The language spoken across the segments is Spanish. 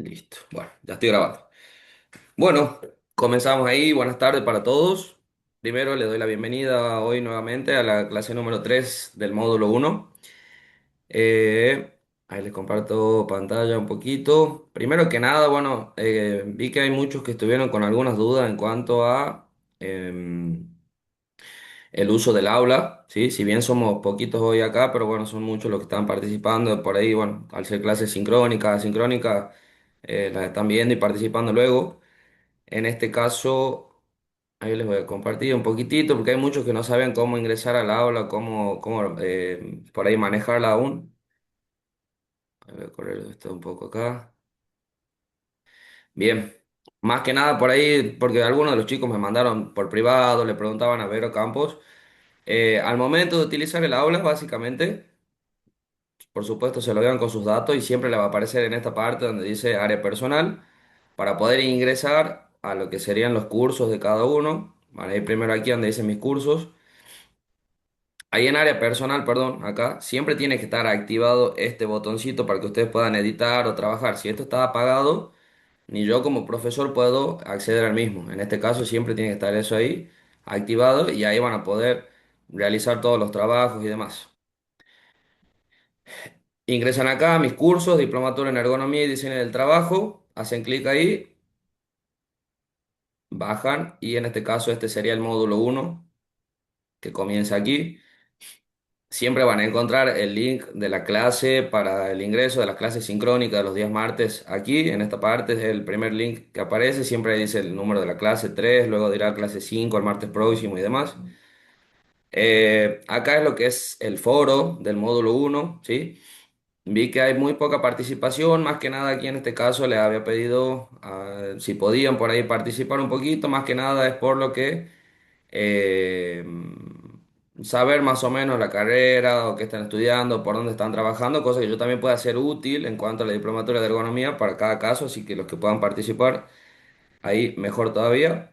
Listo. Bueno, ya estoy grabando. Bueno, comenzamos ahí. Buenas tardes para todos. Primero le doy la bienvenida hoy nuevamente a la clase número 3 del módulo uno. Ahí les comparto pantalla un poquito. Primero que nada, bueno, vi que hay muchos que estuvieron con algunas dudas en cuanto a el uso del aula, ¿sí? Si bien somos poquitos hoy acá, pero bueno, son muchos los que están participando. Por ahí, bueno, al ser clases sincrónicas, asincrónicas, las están viendo y participando luego. En este caso, ahí les voy a compartir un poquitito, porque hay muchos que no saben cómo ingresar al aula, cómo por ahí manejarla aún. Voy a correr esto un poco acá. Bien. Más que nada por ahí, porque algunos de los chicos me mandaron por privado, le preguntaban a Vero Campos. Al momento de utilizar el aula, básicamente, por supuesto, se lo vean con sus datos y siempre le va a aparecer en esta parte donde dice área personal para poder ingresar a lo que serían los cursos de cada uno. Van a ir primero aquí donde dice mis cursos. Ahí en área personal, perdón, acá siempre tiene que estar activado este botoncito para que ustedes puedan editar o trabajar. Si esto está apagado, ni yo como profesor puedo acceder al mismo. En este caso siempre tiene que estar eso ahí activado y ahí van a poder realizar todos los trabajos y demás. Ingresan acá, mis cursos, diplomatura en ergonomía y diseño del trabajo, hacen clic ahí, bajan y en este caso este sería el módulo uno que comienza aquí. Siempre van a encontrar el link de la clase para el ingreso de las clases sincrónicas de los días martes aquí. En esta parte es el primer link que aparece. Siempre dice el número de la clase 3, luego dirá clase 5 el martes próximo y demás. Acá es lo que es el foro del módulo uno, ¿sí? Vi que hay muy poca participación, más que nada aquí en este caso les había pedido si podían por ahí participar un poquito, más que nada es por lo que eh, saber más o menos la carrera o qué están estudiando, por dónde están trabajando, cosa que yo también pueda ser útil en cuanto a la diplomatura de ergonomía para cada caso, así que los que puedan participar ahí mejor todavía.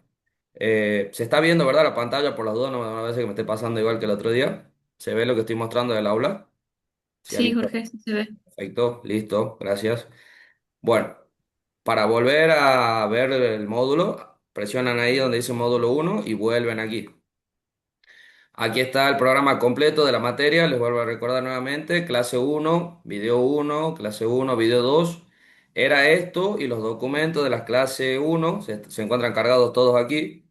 Se está viendo, ¿verdad? La pantalla por las dudas, no me parece que me esté pasando igual que el otro día. Se ve lo que estoy mostrando del aula. Si Sí, alguien... Jorge, sí se ve. Perfecto, listo, gracias. Bueno, para volver a ver el módulo, presionan ahí donde dice módulo uno y vuelven aquí. Aquí está el programa completo de la materia, les vuelvo a recordar nuevamente, clase uno, video 2. Era esto y los documentos de la clase uno se encuentran cargados todos aquí,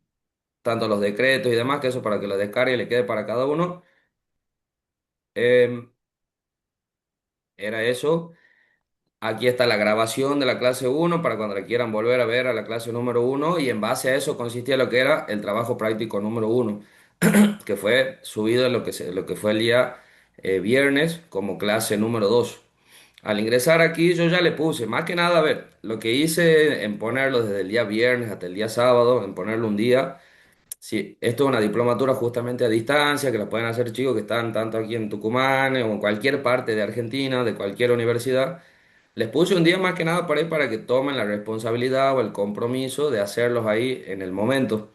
tanto los decretos y demás, que eso para que lo descargue y le quede para cada uno. Em, Era eso. Aquí está la grabación de la clase uno para cuando la quieran volver a ver a la clase número uno y en base a eso consistía lo que era el trabajo práctico número uno, que fue subido en lo que fue el día viernes como clase número 2. Al ingresar aquí yo ya le puse, más que nada, a ver, lo que hice en ponerlo desde el día viernes hasta el día sábado, en ponerlo un día. Sí, esto es una diplomatura justamente a distancia, que la pueden hacer chicos que están tanto aquí en Tucumán o en cualquier parte de Argentina, de cualquier universidad. Les puse un día más que nada por ahí para que tomen la responsabilidad o el compromiso de hacerlos ahí en el momento.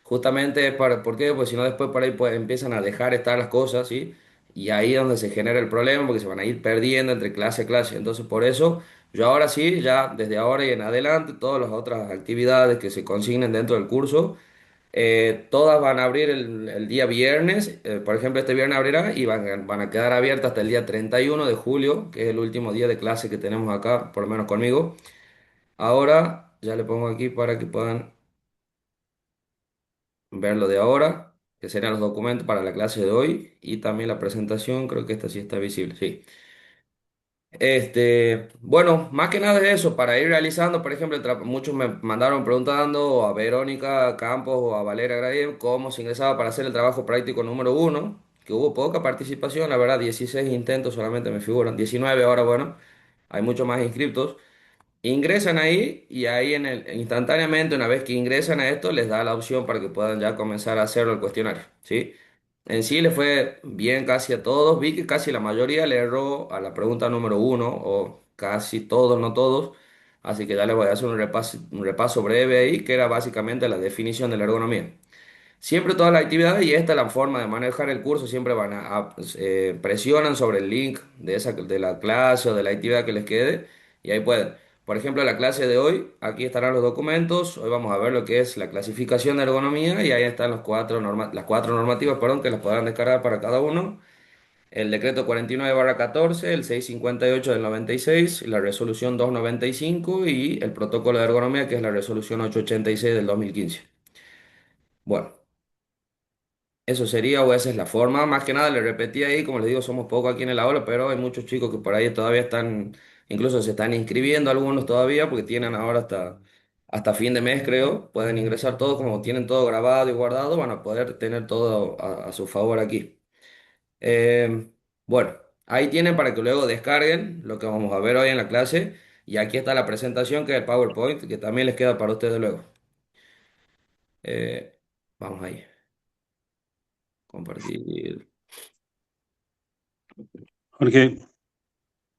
Justamente ¿por qué? Pues si no después por ahí pues, empiezan a dejar estar las cosas, ¿sí? Y ahí es donde se genera el problema porque se van a ir perdiendo entre clase y clase. Entonces por eso yo ahora sí, ya desde ahora y en adelante, todas las otras actividades que se consignen dentro del curso todas van a abrir el día viernes, por ejemplo, este viernes abrirá y van a quedar abiertas hasta el día 31 de julio, que es el último día de clase que tenemos acá, por lo menos conmigo. Ahora ya le pongo aquí para que puedan ver lo de ahora, que serían los documentos para la clase de hoy y también la presentación, creo que esta sí está visible, sí. Bueno, más que nada es eso, para ir realizando, por ejemplo, muchos me mandaron preguntando o a Verónica Campos o a Valeria Graiem cómo se ingresaba para hacer el trabajo práctico número uno, que hubo poca participación, la verdad, 16 intentos solamente me figuran, 19 ahora, bueno, hay muchos más inscriptos. Ingresan ahí y ahí instantáneamente, una vez que ingresan a esto, les da la opción para que puedan ya comenzar a hacerlo el cuestionario, ¿sí? En sí le fue bien casi a todos. Vi que casi la mayoría le erró a la pregunta número uno, o casi todos, no todos. Así que ya les voy a hacer un repaso breve ahí, que era básicamente la definición de la ergonomía. Siempre todas las actividades, y esta es la forma de manejar el curso, siempre presionan sobre el link de la clase o de la actividad que les quede, y ahí pueden. Por ejemplo, la clase de hoy, aquí estarán los documentos. Hoy vamos a ver lo que es la clasificación de ergonomía y ahí están las cuatro normativas, perdón, que las podrán descargar para cada uno. El decreto 49/14, el 658 del 96, la resolución 295 y el protocolo de ergonomía, que es la resolución 886 del 2015. Bueno, eso sería o esa es la forma. Más que nada le repetí ahí, como les digo, somos pocos aquí en el aula, pero hay muchos chicos que por ahí todavía están, incluso se están inscribiendo algunos todavía, porque tienen ahora hasta fin de mes, creo. Pueden ingresar todos, como tienen todo grabado y guardado, van a poder tener todo a su favor aquí. Eh, bueno, ahí tienen para que luego descarguen lo que vamos a ver hoy en la clase. Y aquí está la presentación, que es el PowerPoint, que también les queda para ustedes luego. Eh, vamos ahí, compartir. Jorge,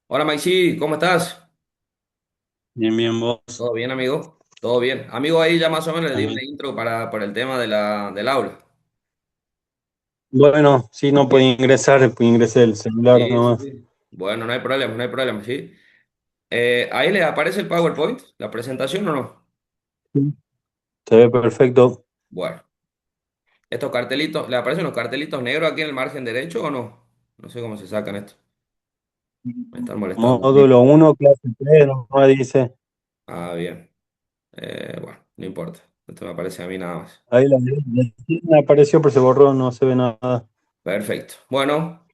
Hola, Maxi, ¿cómo estás? bien, bien, vos ¿Todo bien, amigo? Todo bien. Amigo, ahí ya más o menos le di una también. intro para el tema del aula. Bueno, sí, no Bien. puede ingresar el celular Sí, sí, nomás. sí. Bueno, no hay problema, no hay problema, ¿sí? Ahí les aparece el PowerPoint, la presentación o no. Sí. Se ve perfecto. Bueno, estos cartelitos, ¿le aparecen los cartelitos negros aquí en el margen derecho o no? No sé cómo se sacan esto. Me están molestando aquí. Módulo 1, clase 3, nomás dice. Ah, bien. Bueno, no importa. Esto me aparece a mí nada más. Ahí la apareció, pero se borró, no se ve nada. Perfecto. Bueno.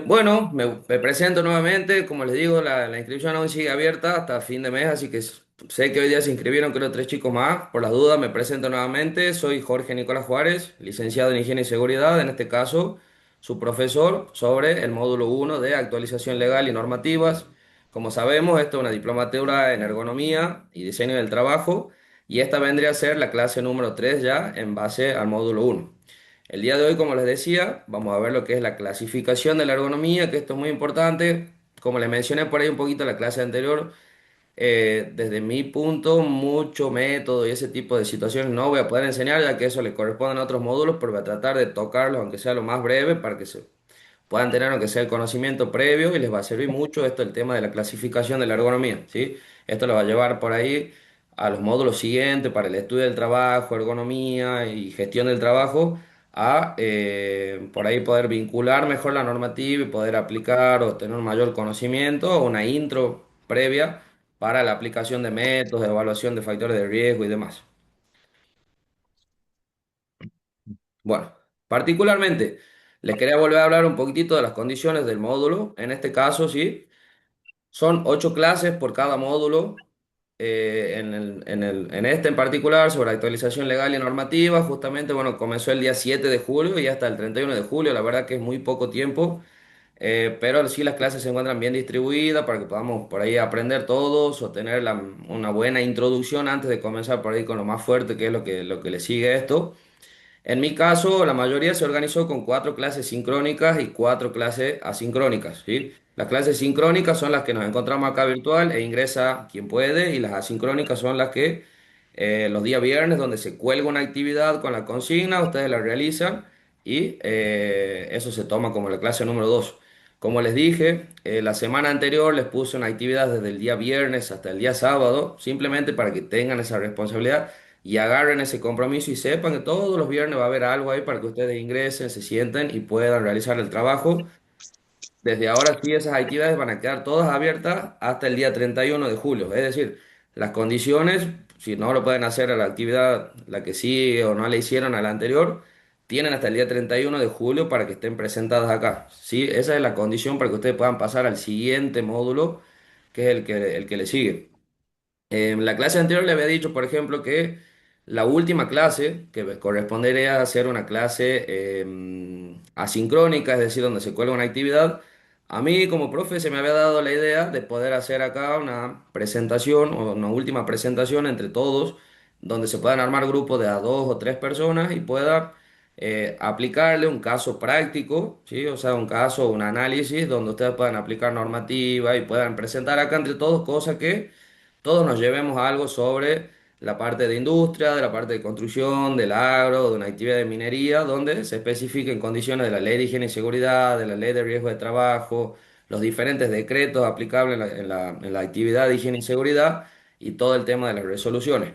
Bueno, me presento nuevamente. Como les digo, la inscripción aún sigue abierta hasta fin de mes, así que sé que hoy día se inscribieron, creo, tres chicos más. Por las dudas, me presento nuevamente. Soy Jorge Nicolás Juárez, licenciado en Higiene y Seguridad, en este caso, su profesor sobre el módulo 1 de actualización legal y normativas. Como sabemos, esto es una diplomatura en ergonomía y diseño del trabajo, y esta vendría a ser la clase número 3 ya en base al módulo 1. El día de hoy, como les decía, vamos a ver lo que es la clasificación de la ergonomía, que esto es muy importante. Como les mencioné por ahí un poquito en la clase anterior, desde mi punto, mucho método y ese tipo de situaciones no voy a poder enseñar, ya que eso le corresponde a otros módulos, pero voy a tratar de tocarlos, aunque sea lo más breve, para que se puedan tener aunque sea el conocimiento previo y les va a servir mucho esto, el tema de la clasificación de la ergonomía, ¿sí? Esto lo va a llevar por ahí a los módulos siguientes para el estudio del trabajo, ergonomía y gestión del trabajo, a por ahí poder vincular mejor la normativa y poder aplicar o tener un mayor conocimiento o una intro previa para la aplicación de métodos, de evaluación de factores de riesgo y demás. Bueno, particularmente les quería volver a hablar un poquitito de las condiciones del módulo. En este caso, sí, son 8 clases por cada módulo. En este en particular, sobre actualización legal y normativa, justamente, bueno, comenzó el día 7 de julio y hasta el 31 de julio. La verdad que es muy poco tiempo, pero sí las clases se encuentran bien distribuidas para que podamos por ahí aprender todos o tener una buena introducción antes de comenzar por ahí con lo más fuerte, que es lo que le sigue a esto. En mi caso, la mayoría se organizó con 4 clases sincrónicas y 4 clases asincrónicas, ¿sí? Las clases sincrónicas son las que nos encontramos acá virtual e ingresa quien puede, y las asincrónicas son las que los días viernes, donde se cuelga una actividad con la consigna, ustedes la realizan y eso se toma como la clase número 2. Como les dije, la semana anterior les puse una actividad desde el día viernes hasta el día sábado, simplemente para que tengan esa responsabilidad y agarren ese compromiso y sepan que todos los viernes va a haber algo ahí para que ustedes ingresen, se sienten y puedan realizar el trabajo. Desde ahora sí, esas actividades van a quedar todas abiertas hasta el día 31 de julio. Es decir, las condiciones, si no lo pueden hacer a la actividad, la que sigue o no la hicieron a la anterior, tienen hasta el día 31 de julio para que estén presentadas acá. ¿Sí? Esa es la condición para que ustedes puedan pasar al siguiente módulo, que es el que le sigue. En la clase anterior le había dicho, por ejemplo, que la última clase, que correspondería a hacer una clase asincrónica, es decir, donde se cuelga una actividad, a mí como profe se me había dado la idea de poder hacer acá una presentación o una última presentación entre todos, donde se puedan armar grupos de a 2 o 3 personas y pueda aplicarle un caso práctico, ¿sí? O sea, un caso, un análisis donde ustedes puedan aplicar normativa y puedan presentar acá entre todos cosas que todos nos llevemos algo sobre la parte de industria, de la parte de construcción, del agro, de una actividad de minería, donde se especifiquen condiciones de la ley de higiene y seguridad, de la ley de riesgo de trabajo, los diferentes decretos aplicables en la actividad de higiene y seguridad y todo el tema de las resoluciones.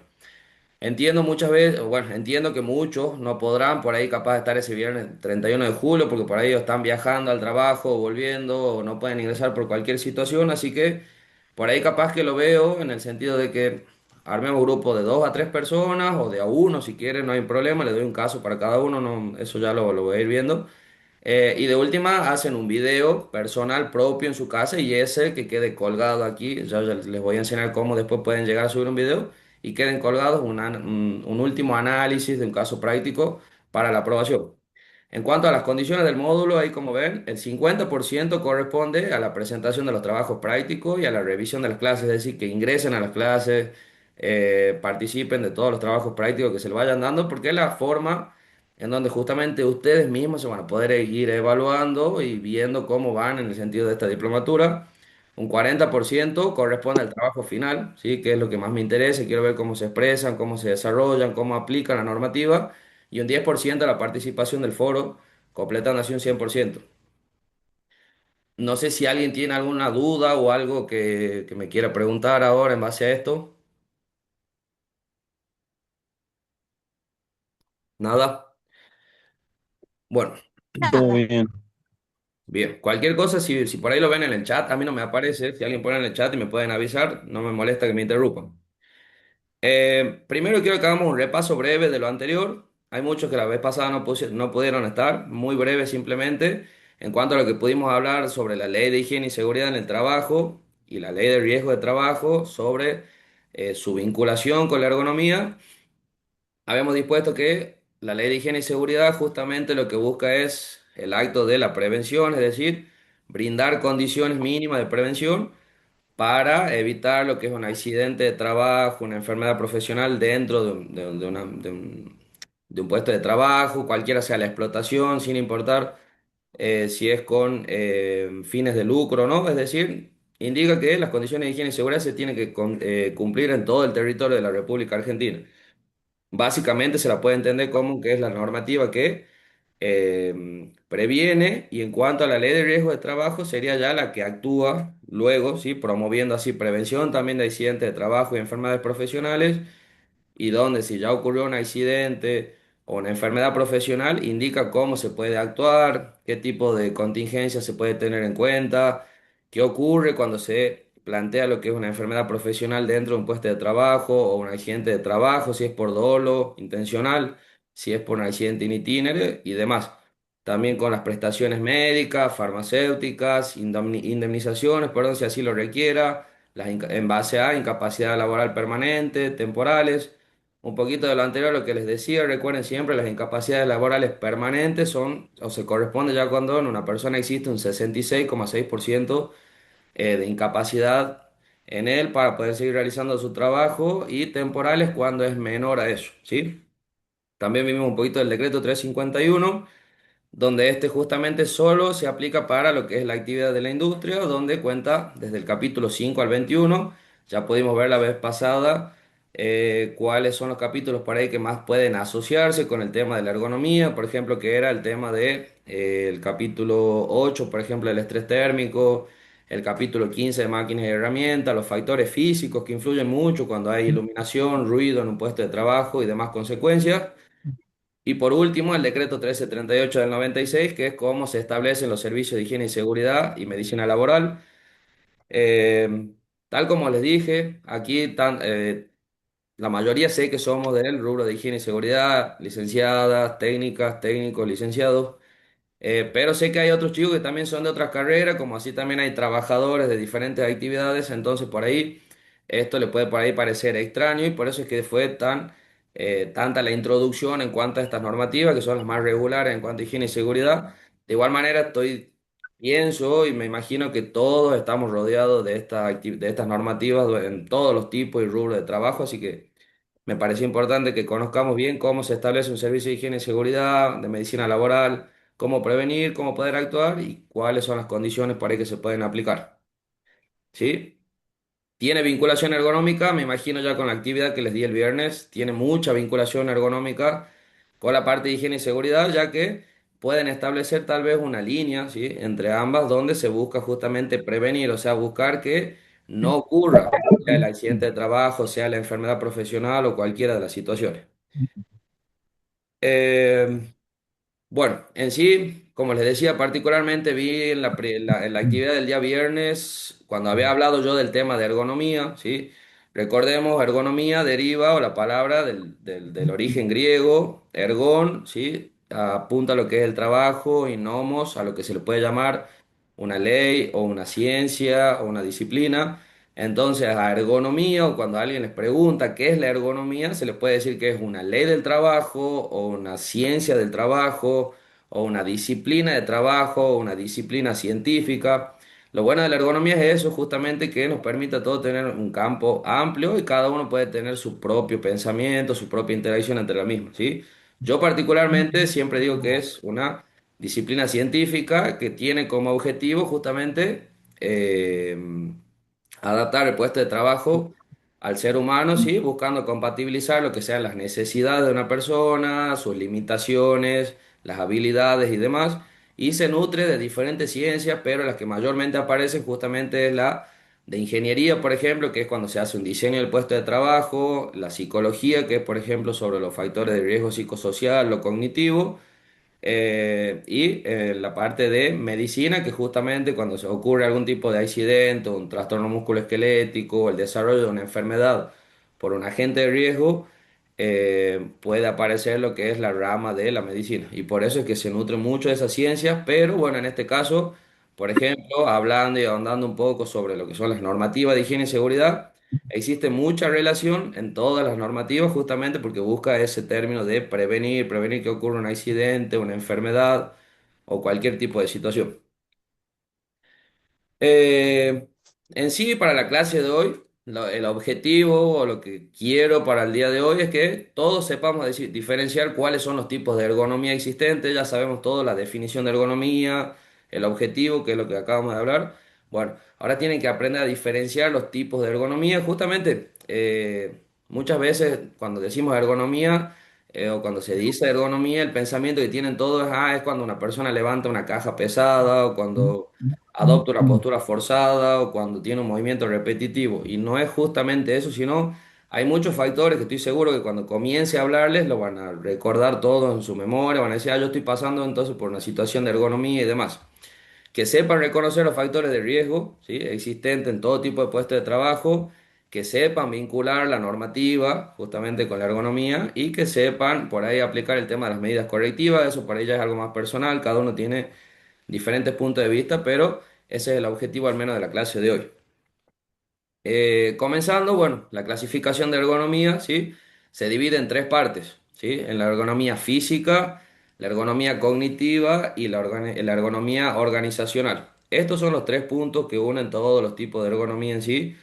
Entiendo muchas veces, bueno, entiendo que muchos no podrán por ahí capaz de estar ese viernes 31 de julio porque por ahí ellos están viajando al trabajo, o volviendo o no pueden ingresar por cualquier situación, así que por ahí capaz que lo veo en el sentido de que armemos grupo de 2 a 3 personas o de a uno si quieren, no hay problema, le doy un caso para cada uno, no, eso ya lo voy a ir viendo. Y de última hacen un video personal propio en su casa y ese que quede colgado aquí. Ya les voy a enseñar cómo después pueden llegar a subir un video y queden colgados un último análisis de un caso práctico para la aprobación. En cuanto a las condiciones del módulo, ahí como ven, el 50% corresponde a la presentación de los trabajos prácticos y a la revisión de las clases, es decir, que ingresen a las clases, participen de todos los trabajos prácticos que se les vayan dando, porque es la forma en donde justamente ustedes mismos se van a poder ir evaluando y viendo cómo van en el sentido de esta diplomatura. Un 40% corresponde al trabajo final, ¿sí? Que es lo que más me interesa, quiero ver cómo se expresan, cómo se desarrollan, cómo aplican la normativa, y un 10% a la participación del foro, completando así un 100%. No sé si alguien tiene alguna duda o algo que me quiera preguntar ahora en base a esto. Nada. Bueno, Todo bien. bien, cualquier cosa, si por ahí lo ven en el chat, a mí no me aparece. Si alguien pone en el chat y me pueden avisar, no me molesta que me interrumpan. Primero quiero que hagamos un repaso breve de lo anterior. Hay muchos que la vez pasada no pudieron estar, muy breve simplemente, en cuanto a lo que pudimos hablar sobre la ley de higiene y seguridad en el trabajo y la ley de riesgo de trabajo, sobre su vinculación con la ergonomía. Habíamos dispuesto que la ley de higiene y seguridad justamente lo que busca es el acto de la prevención, es decir, brindar condiciones mínimas de prevención para evitar lo que es un accidente de trabajo, una enfermedad profesional dentro de un puesto de trabajo, cualquiera sea la explotación, sin importar si es con fines de lucro o no. Es decir, indica que las condiciones de higiene y seguridad se tienen que cumplir en todo el territorio de la República Argentina. Básicamente se la puede entender como que es la normativa que previene, y en cuanto a la ley de riesgo de trabajo sería ya la que actúa luego, ¿sí? Promoviendo así prevención también de accidentes de trabajo y enfermedades profesionales, y donde si ya ocurrió un accidente o una enfermedad profesional, indica cómo se puede actuar, qué tipo de contingencia se puede tener en cuenta, qué ocurre cuando se plantea lo que es una enfermedad profesional dentro de un puesto de trabajo o un accidente de trabajo, si es por dolo intencional, si es por un accidente in itinere y demás. También con las prestaciones médicas, farmacéuticas, indemnizaciones, perdón, si así lo requiera, en base a incapacidad laboral permanente, temporales. Un poquito de lo anterior, lo que les decía, recuerden siempre, las incapacidades laborales permanentes son, o se corresponde ya cuando en una persona existe un 66,6% de incapacidad en él para poder seguir realizando su trabajo, y temporales cuando es menor a eso, ¿sí? También vimos un poquito del decreto 351, donde este justamente solo se aplica para lo que es la actividad de la industria, donde cuenta desde el capítulo 5 al 21. Ya pudimos ver la vez pasada cuáles son los capítulos por ahí que más pueden asociarse con el tema de la ergonomía, por ejemplo, que era el tema de el capítulo 8, por ejemplo, el estrés térmico, el capítulo 15 de máquinas y herramientas, los factores físicos que influyen mucho cuando hay iluminación, ruido en un puesto de trabajo y demás consecuencias. Y por último, el decreto 1338 del 96, que es cómo se establecen los servicios de higiene y seguridad y medicina laboral. Eh, Tal como les dije, aquí la mayoría sé que somos del rubro de higiene y seguridad, licenciadas, técnicas, técnicos, licenciados. Pero sé que hay otros chicos que también son de otras carreras, como así también hay trabajadores de diferentes actividades, entonces por ahí esto le puede por ahí parecer extraño, y por eso es que fue tanta la introducción en cuanto a estas normativas, que son las más regulares en cuanto a higiene y seguridad. De igual manera pienso y me imagino que todos estamos rodeados de estas normativas en todos los tipos y rubros de trabajo, así que me pareció importante que conozcamos bien cómo se establece un servicio de higiene y seguridad, de medicina laboral, cómo prevenir, cómo poder actuar y cuáles son las condiciones para que se pueden aplicar. ¿Sí? Tiene vinculación ergonómica, me imagino ya con la actividad que les di el viernes, tiene mucha vinculación ergonómica con la parte de higiene y seguridad, ya que pueden establecer tal vez una línea, ¿sí? Entre ambas donde se busca justamente prevenir, o sea, buscar que no ocurra, sea el accidente de trabajo, sea la enfermedad profesional o cualquiera de las situaciones. Eh, bueno, en sí, como les decía, particularmente vi en la actividad del día viernes, cuando había hablado yo del tema de ergonomía, ¿sí? Recordemos, ergonomía deriva o la palabra del origen griego, ergón, ¿sí? Apunta a lo que es el trabajo y nomos, a lo que se le puede llamar una ley o una ciencia o una disciplina. Entonces, a ergonomía, o cuando alguien les pregunta qué es la ergonomía, se les puede decir que es una ley del trabajo, o una ciencia del trabajo, o una disciplina de trabajo, o una disciplina científica. Lo bueno de la ergonomía es eso, justamente que nos permite a todos tener un campo amplio y cada uno puede tener su propio pensamiento, su propia interacción entre la misma, ¿sí? Yo particularmente siempre digo que es una disciplina científica que tiene como objetivo justamente adaptar el puesto de trabajo al ser humano, ¿sí? Buscando compatibilizar lo que sean las necesidades de una persona, sus limitaciones, las habilidades y demás. Y se nutre de diferentes ciencias, pero las que mayormente aparecen justamente es la de ingeniería, por ejemplo, que es cuando se hace un diseño del puesto de trabajo, la psicología, que es, por ejemplo, sobre los factores de riesgo psicosocial, lo cognitivo, la parte de medicina, que justamente cuando se ocurre algún tipo de accidente, un trastorno musculoesquelético, el desarrollo de una enfermedad por un agente de riesgo, puede aparecer lo que es la rama de la medicina. Y por eso es que se nutre mucho de esas ciencias, pero bueno, en este caso, por ejemplo, hablando y ahondando un poco sobre lo que son las normativas de higiene y seguridad, existe mucha relación en todas las normativas justamente porque busca ese término de prevenir, prevenir que ocurra un accidente, una enfermedad o cualquier tipo de situación. Eh, en sí, para la clase de hoy, el objetivo o lo que quiero para el día de hoy es que todos sepamos diferenciar cuáles son los tipos de ergonomía existentes. Ya sabemos todo, la definición de ergonomía, el objetivo, que es lo que acabamos de hablar. Bueno, ahora tienen que aprender a diferenciar los tipos de ergonomía. Justamente, muchas veces cuando decimos ergonomía o cuando se dice ergonomía, el pensamiento que tienen todos es, es cuando una persona levanta una caja pesada o cuando adopta una postura forzada o cuando tiene un movimiento repetitivo. Y no es justamente eso, sino hay muchos factores que estoy seguro que cuando comience a hablarles lo van a recordar todo en su memoria, van a decir, yo estoy pasando entonces por una situación de ergonomía y demás. Que sepan reconocer los factores de riesgo, ¿sí? Existentes en todo tipo de puestos de trabajo, que sepan vincular la normativa justamente con la ergonomía y que sepan por ahí aplicar el tema de las medidas correctivas. Eso para ella es algo más personal, cada uno tiene diferentes puntos de vista, pero ese es el objetivo al menos de la clase de hoy. Comenzando, bueno, la clasificación de ergonomía, ¿sí? Se divide en tres partes, ¿sí? En la ergonomía física, la ergonomía cognitiva y la ergonomía organizacional. Estos son los tres puntos que unen todos los tipos de ergonomía en sí.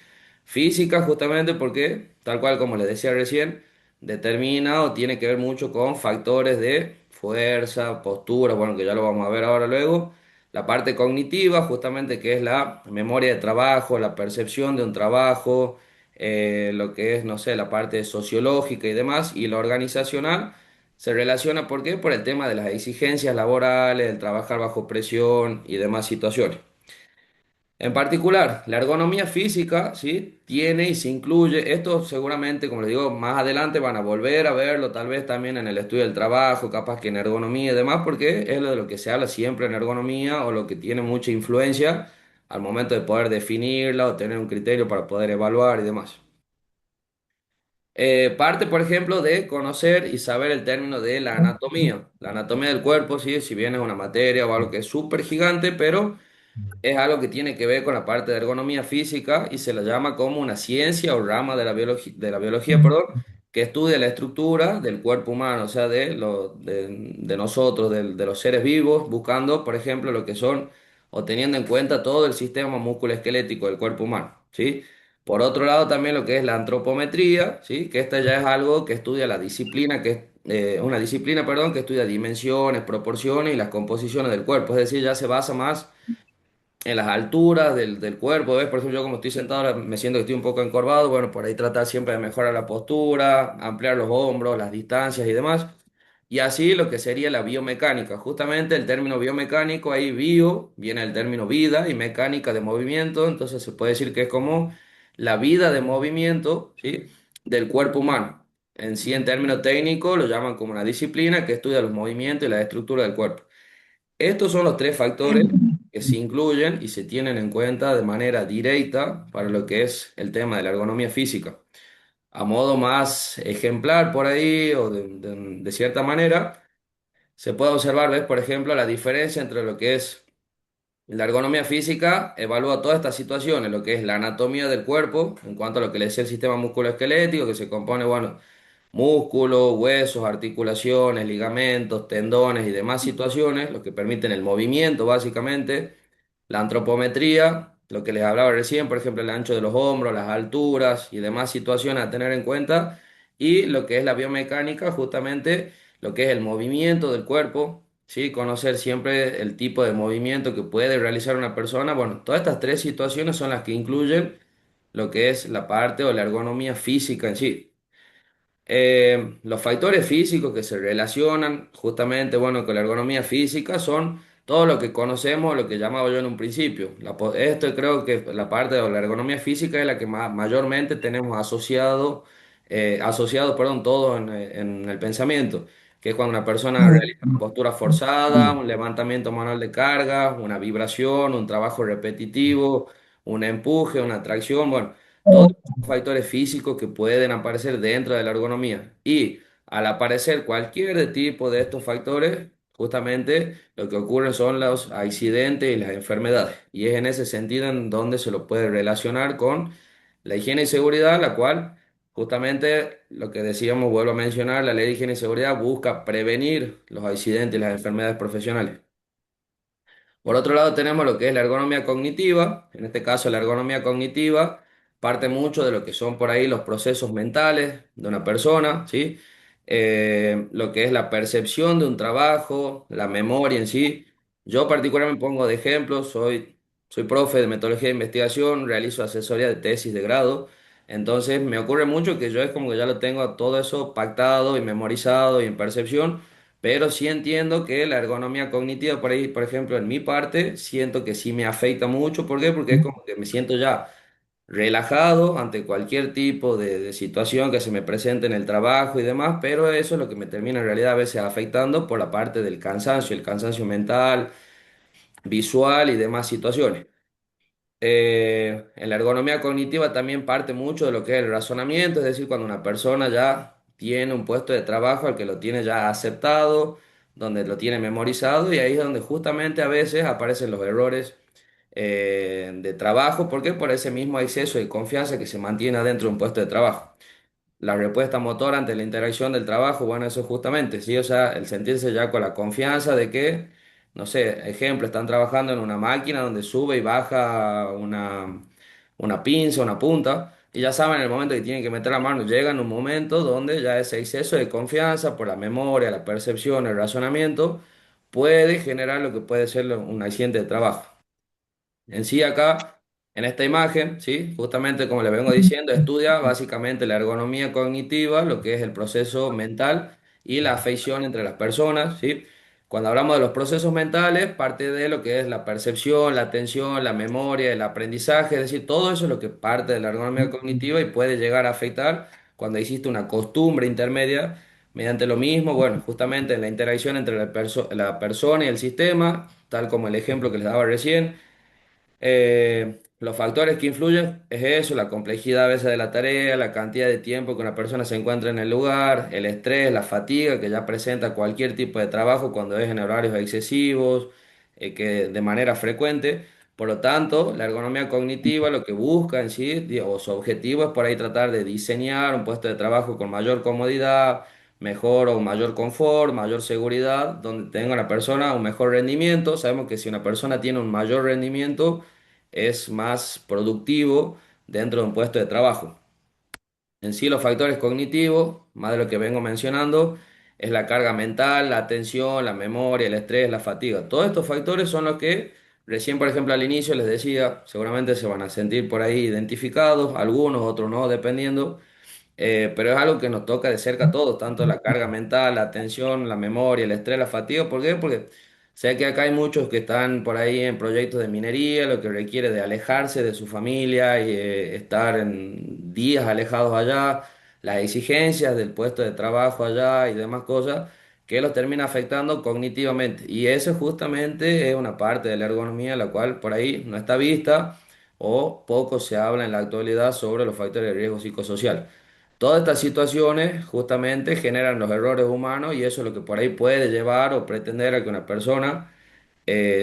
Física, justamente porque, tal cual como les decía recién, determina o tiene que ver mucho con factores de fuerza, postura, bueno, que ya lo vamos a ver ahora luego. La parte cognitiva, justamente, que es la memoria de trabajo, la percepción de un trabajo, lo que es, no sé, la parte sociológica y demás, y la organizacional se relaciona, ¿por qué? Por el tema de las exigencias laborales, el trabajar bajo presión y demás situaciones. En particular, la ergonomía física, ¿sí? Tiene y se incluye, esto seguramente, como les digo, más adelante van a volver a verlo, tal vez también en el estudio del trabajo, capaz que en ergonomía y demás, porque es lo de lo que se habla siempre en ergonomía o lo que tiene mucha influencia al momento de poder definirla o tener un criterio para poder evaluar y demás. Parte, por ejemplo, de conocer y saber el término de la anatomía. La anatomía del cuerpo, ¿sí? Si bien es una materia o algo que es súper gigante, pero es algo que tiene que ver con la parte de ergonomía física y se la llama como una ciencia o rama de la biología, perdón, que estudia la estructura del cuerpo humano, o sea, de nosotros, de los seres vivos, buscando, por ejemplo, lo que son o teniendo en cuenta todo el sistema musculoesquelético del cuerpo humano, ¿sí? Por otro lado, también lo que es la antropometría, ¿sí? Que esta ya es algo que estudia la disciplina, que es una disciplina, perdón, que estudia dimensiones, proporciones y las composiciones del cuerpo, es decir, ya se basa más en las alturas del cuerpo, ¿ves? Por ejemplo, yo como estoy sentado ahora me siento que estoy un poco encorvado, bueno, por ahí tratar siempre de mejorar la postura, ampliar los hombros, las distancias y demás. Y así lo que sería la biomecánica. Justamente el término biomecánico, ahí bio, viene el término vida y mecánica de movimiento, entonces se puede decir que es como la vida de movimiento, ¿sí? del cuerpo humano. En sí, en términos técnicos, lo llaman como una disciplina que estudia los movimientos y la estructura del cuerpo. Estos son los tres factores que se incluyen y se tienen en cuenta de manera directa para lo que es el tema de la ergonomía física. A modo más ejemplar por ahí o de cierta manera, se puede observar, ¿ves? Por ejemplo, la diferencia entre lo que es la ergonomía física, evalúa todas estas situaciones, lo que es la anatomía del cuerpo, en cuanto a lo que le decía el sistema musculoesquelético, que se compone, bueno, músculos, huesos, articulaciones, ligamentos, tendones y demás situaciones, lo que permiten el movimiento básicamente, la antropometría, lo que les hablaba recién, por ejemplo, el ancho de los hombros, las alturas y demás situaciones a tener en cuenta, y lo que es la biomecánica, justamente lo que es el movimiento del cuerpo, ¿sí? Conocer siempre el tipo de movimiento que puede realizar una persona. Bueno, todas estas tres situaciones son las que incluyen lo que es la parte o la ergonomía física en sí. Los factores físicos que se relacionan justamente, bueno, con la ergonomía física son todo lo que conocemos, lo que llamaba yo en un principio. Esto creo que la parte de la ergonomía física es la que mayormente tenemos asociado, perdón, todo en el pensamiento, que es cuando una persona realiza una postura forzada, un levantamiento manual de carga, una vibración, un trabajo repetitivo, un empuje, una tracción, bueno. Todos factores físicos que pueden aparecer dentro de la ergonomía. Y al aparecer cualquier tipo de estos factores, justamente lo que ocurre son los accidentes y las enfermedades. Y es en ese sentido en donde se lo puede relacionar con la higiene y seguridad, la cual justamente lo que decíamos, vuelvo a mencionar, la ley de higiene y seguridad busca prevenir los accidentes y las enfermedades profesionales. Por otro lado, tenemos lo que es la ergonomía cognitiva. En este caso, la ergonomía cognitiva parte mucho de lo que son por ahí los procesos mentales de una persona, ¿sí? Lo que es la percepción de un trabajo, la memoria en sí. Yo particularmente pongo de ejemplo, soy profe de metodología de investigación, realizo asesoría de tesis de grado. Entonces, me ocurre mucho que yo es como que ya lo tengo todo eso pactado y memorizado y en percepción. Pero sí entiendo que la ergonomía cognitiva, por ahí, por ejemplo, en mi parte, siento que sí me afecta mucho. ¿Por qué? Porque es como que me siento ya relajado ante cualquier tipo de situación que se me presente en el trabajo y demás, pero eso es lo que me termina en realidad a veces afectando por la parte del cansancio, el cansancio mental, visual y demás situaciones. En la ergonomía cognitiva también parte mucho de lo que es el razonamiento, es decir, cuando una persona ya tiene un puesto de trabajo al que lo tiene ya aceptado, donde lo tiene memorizado, y ahí es donde justamente a veces aparecen los errores de trabajo, porque por ese mismo exceso de confianza que se mantiene dentro de un puesto de trabajo. La respuesta motora ante la interacción del trabajo, bueno, eso justamente, sí, o sea, el sentirse ya con la confianza de que, no sé, ejemplo, están trabajando en una máquina donde sube y baja una pinza, una punta, y ya saben el momento que tienen que meter la mano, llegan un momento donde ya ese exceso de confianza por la memoria, la percepción, el razonamiento, puede generar lo que puede ser un accidente de trabajo. En sí acá, en esta imagen, ¿sí? Justamente como le vengo diciendo, estudia básicamente la ergonomía cognitiva, lo que es el proceso mental y la afección entre las personas, ¿sí? Cuando hablamos de los procesos mentales, parte de lo que es la percepción, la atención, la memoria, el aprendizaje, es decir, todo eso es lo que parte de la ergonomía cognitiva y puede llegar a afectar cuando existe una costumbre intermedia mediante lo mismo, bueno, justamente en la interacción entre la persona y el sistema, tal como el ejemplo que les daba recién. Los factores que influyen es eso, la complejidad a veces de la tarea, la cantidad de tiempo que una persona se encuentra en el lugar, el estrés, la fatiga que ya presenta cualquier tipo de trabajo cuando es en horarios excesivos, que de manera frecuente. Por lo tanto, la ergonomía cognitiva lo que busca en sí, o su objetivo es por ahí tratar de diseñar un puesto de trabajo con mayor comodidad, mejor o mayor confort, mayor seguridad, donde tenga una persona un mejor rendimiento. Sabemos que si una persona tiene un mayor rendimiento, es más productivo dentro de un puesto de trabajo. En sí, los factores cognitivos, más de lo que vengo mencionando, es la carga mental, la atención, la memoria, el estrés, la fatiga. Todos estos factores son los que, recién por ejemplo al inicio les decía, seguramente se van a sentir por ahí identificados, algunos, otros no, dependiendo. pero es algo que nos toca de cerca a todos, tanto la carga mental, la atención, la memoria, el estrés, la fatiga. ¿Por qué? Porque sé que acá hay muchos que están por ahí en proyectos de minería, lo que requiere de alejarse de su familia y estar en días alejados allá, las exigencias del puesto de trabajo allá y demás cosas que los termina afectando cognitivamente. Y eso justamente es una parte de la ergonomía, la cual por ahí no está vista o poco se habla en la actualidad sobre los factores de riesgo psicosocial. Todas estas situaciones justamente generan los errores humanos y eso es lo que por ahí puede llevar o pretender a que una persona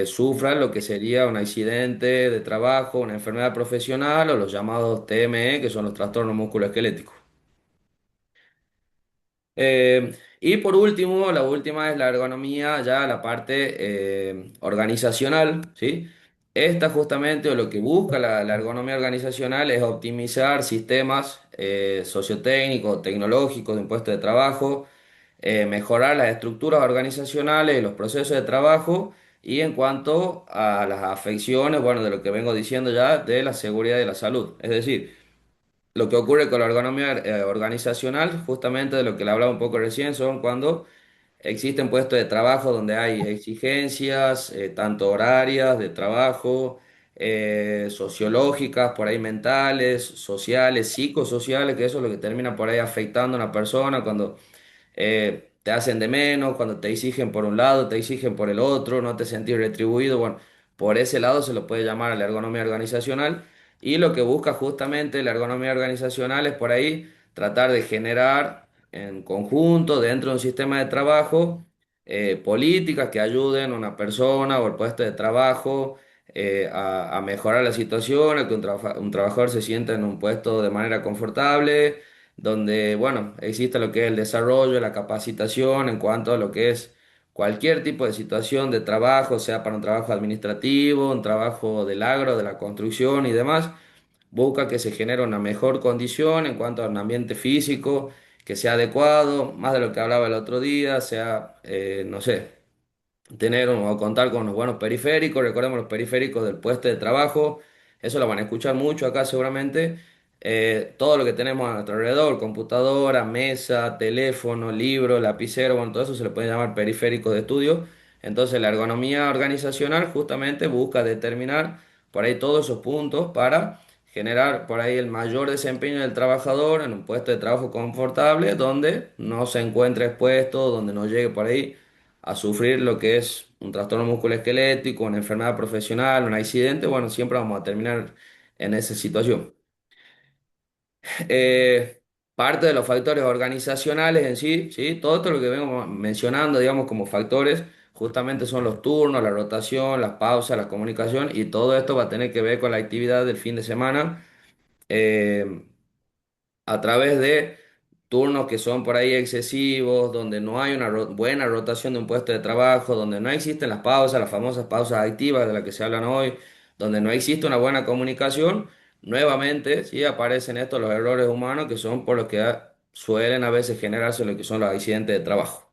sufra lo que sería un accidente de trabajo, una enfermedad profesional o los llamados TME, que son los trastornos musculoesqueléticos. Y por último, la última es la ergonomía, ya la parte organizacional, ¿sí? Esta justamente, o lo que busca la ergonomía organizacional es optimizar sistemas sociotécnicos, tecnológicos de un puesto de trabajo, mejorar las estructuras organizacionales y los procesos de trabajo, y en cuanto a las afecciones, bueno, de lo que vengo diciendo ya, de la seguridad y la salud. Es decir, lo que ocurre con la ergonomía organizacional, justamente de lo que le hablaba un poco recién, son cuando existen puestos de trabajo donde hay exigencias, tanto horarias de trabajo, sociológicas, por ahí mentales, sociales, psicosociales, que eso es lo que termina por ahí afectando a una persona cuando te hacen de menos, cuando te exigen por un lado, te exigen por el otro, no te sentís retribuido. Bueno, por ese lado se lo puede llamar a la ergonomía organizacional. Y lo que busca justamente la ergonomía organizacional es por ahí tratar de generar en conjunto, dentro de un sistema de trabajo, políticas que ayuden a una persona o al puesto de trabajo a mejorar la situación, a que un trabajador se sienta en un puesto de manera confortable, donde, bueno, existe lo que es el desarrollo, la capacitación en cuanto a lo que es cualquier tipo de situación de trabajo, sea para un trabajo administrativo, un trabajo del agro, de la construcción y demás, busca que se genere una mejor condición en cuanto a un ambiente físico que sea adecuado, más de lo que hablaba el otro día, sea, no sé, tener o contar con unos buenos periféricos. Recordemos los periféricos del puesto de trabajo, eso lo van a escuchar mucho acá seguramente. Todo lo que tenemos a nuestro alrededor, computadora, mesa, teléfono, libro, lapicero, bueno, todo eso se le puede llamar periféricos de estudio. Entonces la ergonomía organizacional justamente busca determinar por ahí todos esos puntos para generar por ahí el mayor desempeño del trabajador en un puesto de trabajo confortable, donde no se encuentre expuesto, donde no llegue por ahí a sufrir lo que es un trastorno musculoesquelético, una enfermedad profesional, un accidente. Bueno, siempre vamos a terminar en esa situación. Eh, Parte de los factores organizacionales en sí, ¿sí? Todo esto lo que vengo mencionando, digamos, como factores, justamente son los turnos, la rotación, las pausas, la comunicación, y todo esto va a tener que ver con la actividad del fin de semana. Eh, a través de turnos que son por ahí excesivos, donde no hay una buena rotación de un puesto de trabajo, donde no existen las pausas, las famosas pausas activas de las que se hablan hoy, donde no existe una buena comunicación, nuevamente sí aparecen estos los errores humanos que son por los que suelen a veces generarse lo que son los accidentes de trabajo.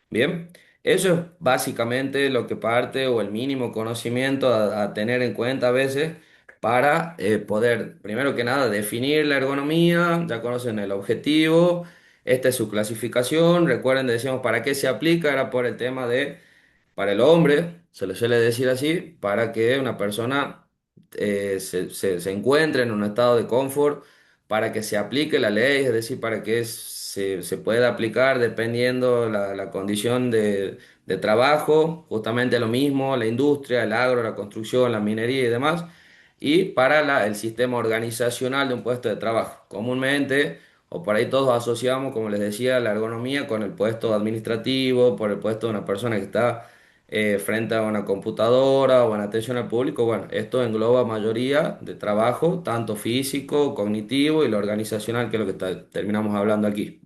Bien, eso es básicamente lo que parte o el mínimo conocimiento a tener en cuenta a veces para poder, primero que nada, definir la ergonomía. Ya conocen el objetivo, esta es su clasificación. Recuerden, decíamos, ¿para qué se aplica? Era por el tema de para el hombre, se le suele decir así, para que una persona se encuentre en un estado de confort, para que se aplique la ley, es decir, para que se pueda aplicar dependiendo la condición de trabajo, justamente lo mismo, la industria, el agro, la construcción, la minería y demás, y para el sistema organizacional de un puesto de trabajo. Comúnmente, o por ahí todos asociamos, como les decía, la ergonomía con el puesto administrativo, por el puesto de una persona que está frente a una computadora o en atención al público. Bueno, esto engloba mayoría de trabajo, tanto físico, cognitivo y lo organizacional, que es lo que terminamos hablando aquí.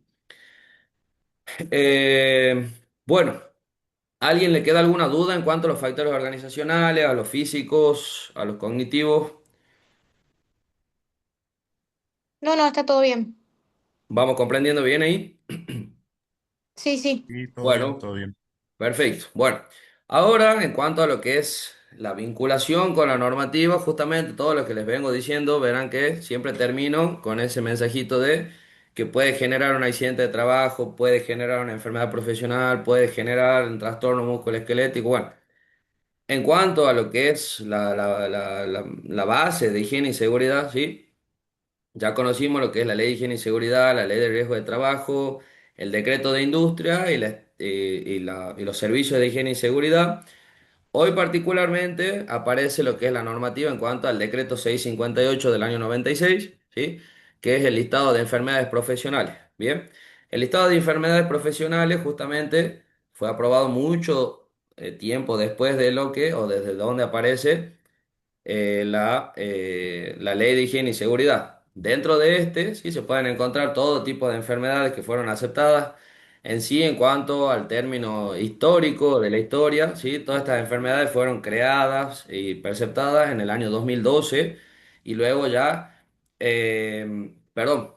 Eh, bueno, ¿a alguien le queda alguna duda en cuanto a los factores organizacionales, a los físicos, a los cognitivos? No, no, está todo bien. ¿Vamos comprendiendo bien ahí? Sí, sí. Sí, todo bien, Bueno, todo bien. perfecto. Bueno, ahora en cuanto a lo que es la vinculación con la normativa, justamente todo lo que les vengo diciendo, verán que siempre termino con ese mensajito de que puede generar un accidente de trabajo, puede generar una enfermedad profesional, puede generar un trastorno musculoesquelético. Bueno, en cuanto a lo que es la base de higiene y seguridad, ¿sí? Ya conocimos lo que es la ley de higiene y seguridad, la ley de riesgo de trabajo, el decreto de industria y los servicios de higiene y seguridad. Hoy particularmente aparece lo que es la normativa en cuanto al decreto 658 del año 96, ¿sí? Que es el listado de enfermedades profesionales. Bien, el listado de enfermedades profesionales justamente fue aprobado mucho tiempo después de lo que, o desde donde aparece la ley de higiene y seguridad. Dentro de este, sí, se pueden encontrar todo tipo de enfermedades que fueron aceptadas en sí en cuanto al término histórico de la historia, sí, todas estas enfermedades fueron creadas y perceptadas en el año 2012 y luego ya, perdón,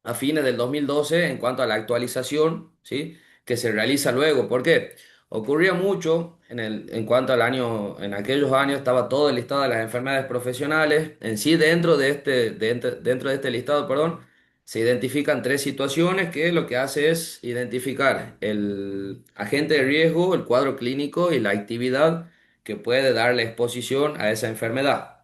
a fines del 2012 en cuanto a la actualización, ¿sí? Que se realiza luego. ¿Por qué? Ocurría mucho en cuanto al año, en aquellos años estaba todo el listado de las enfermedades profesionales. En sí, dentro de este listado, perdón, se identifican tres situaciones que lo que hace es identificar el agente de riesgo, el cuadro clínico y la actividad que puede darle exposición a esa enfermedad.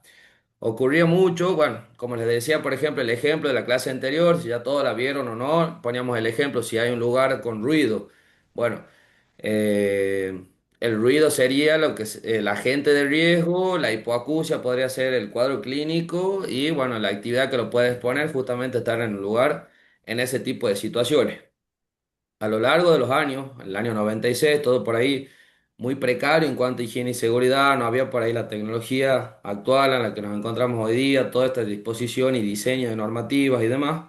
Ocurría mucho, bueno, como les decía, por ejemplo, el ejemplo de la clase anterior, si ya todos la vieron o no, poníamos el ejemplo si hay un lugar con ruido. Bueno, eh, el ruido sería lo que es el agente de riesgo, la hipoacusia podría ser el cuadro clínico y, bueno, la actividad que lo puede exponer justamente estar en un lugar en ese tipo de situaciones. A lo largo de los años, el año 96, todo por ahí muy precario en cuanto a higiene y seguridad, no había por ahí la tecnología actual en la que nos encontramos hoy día, toda esta disposición y diseño de normativas y demás.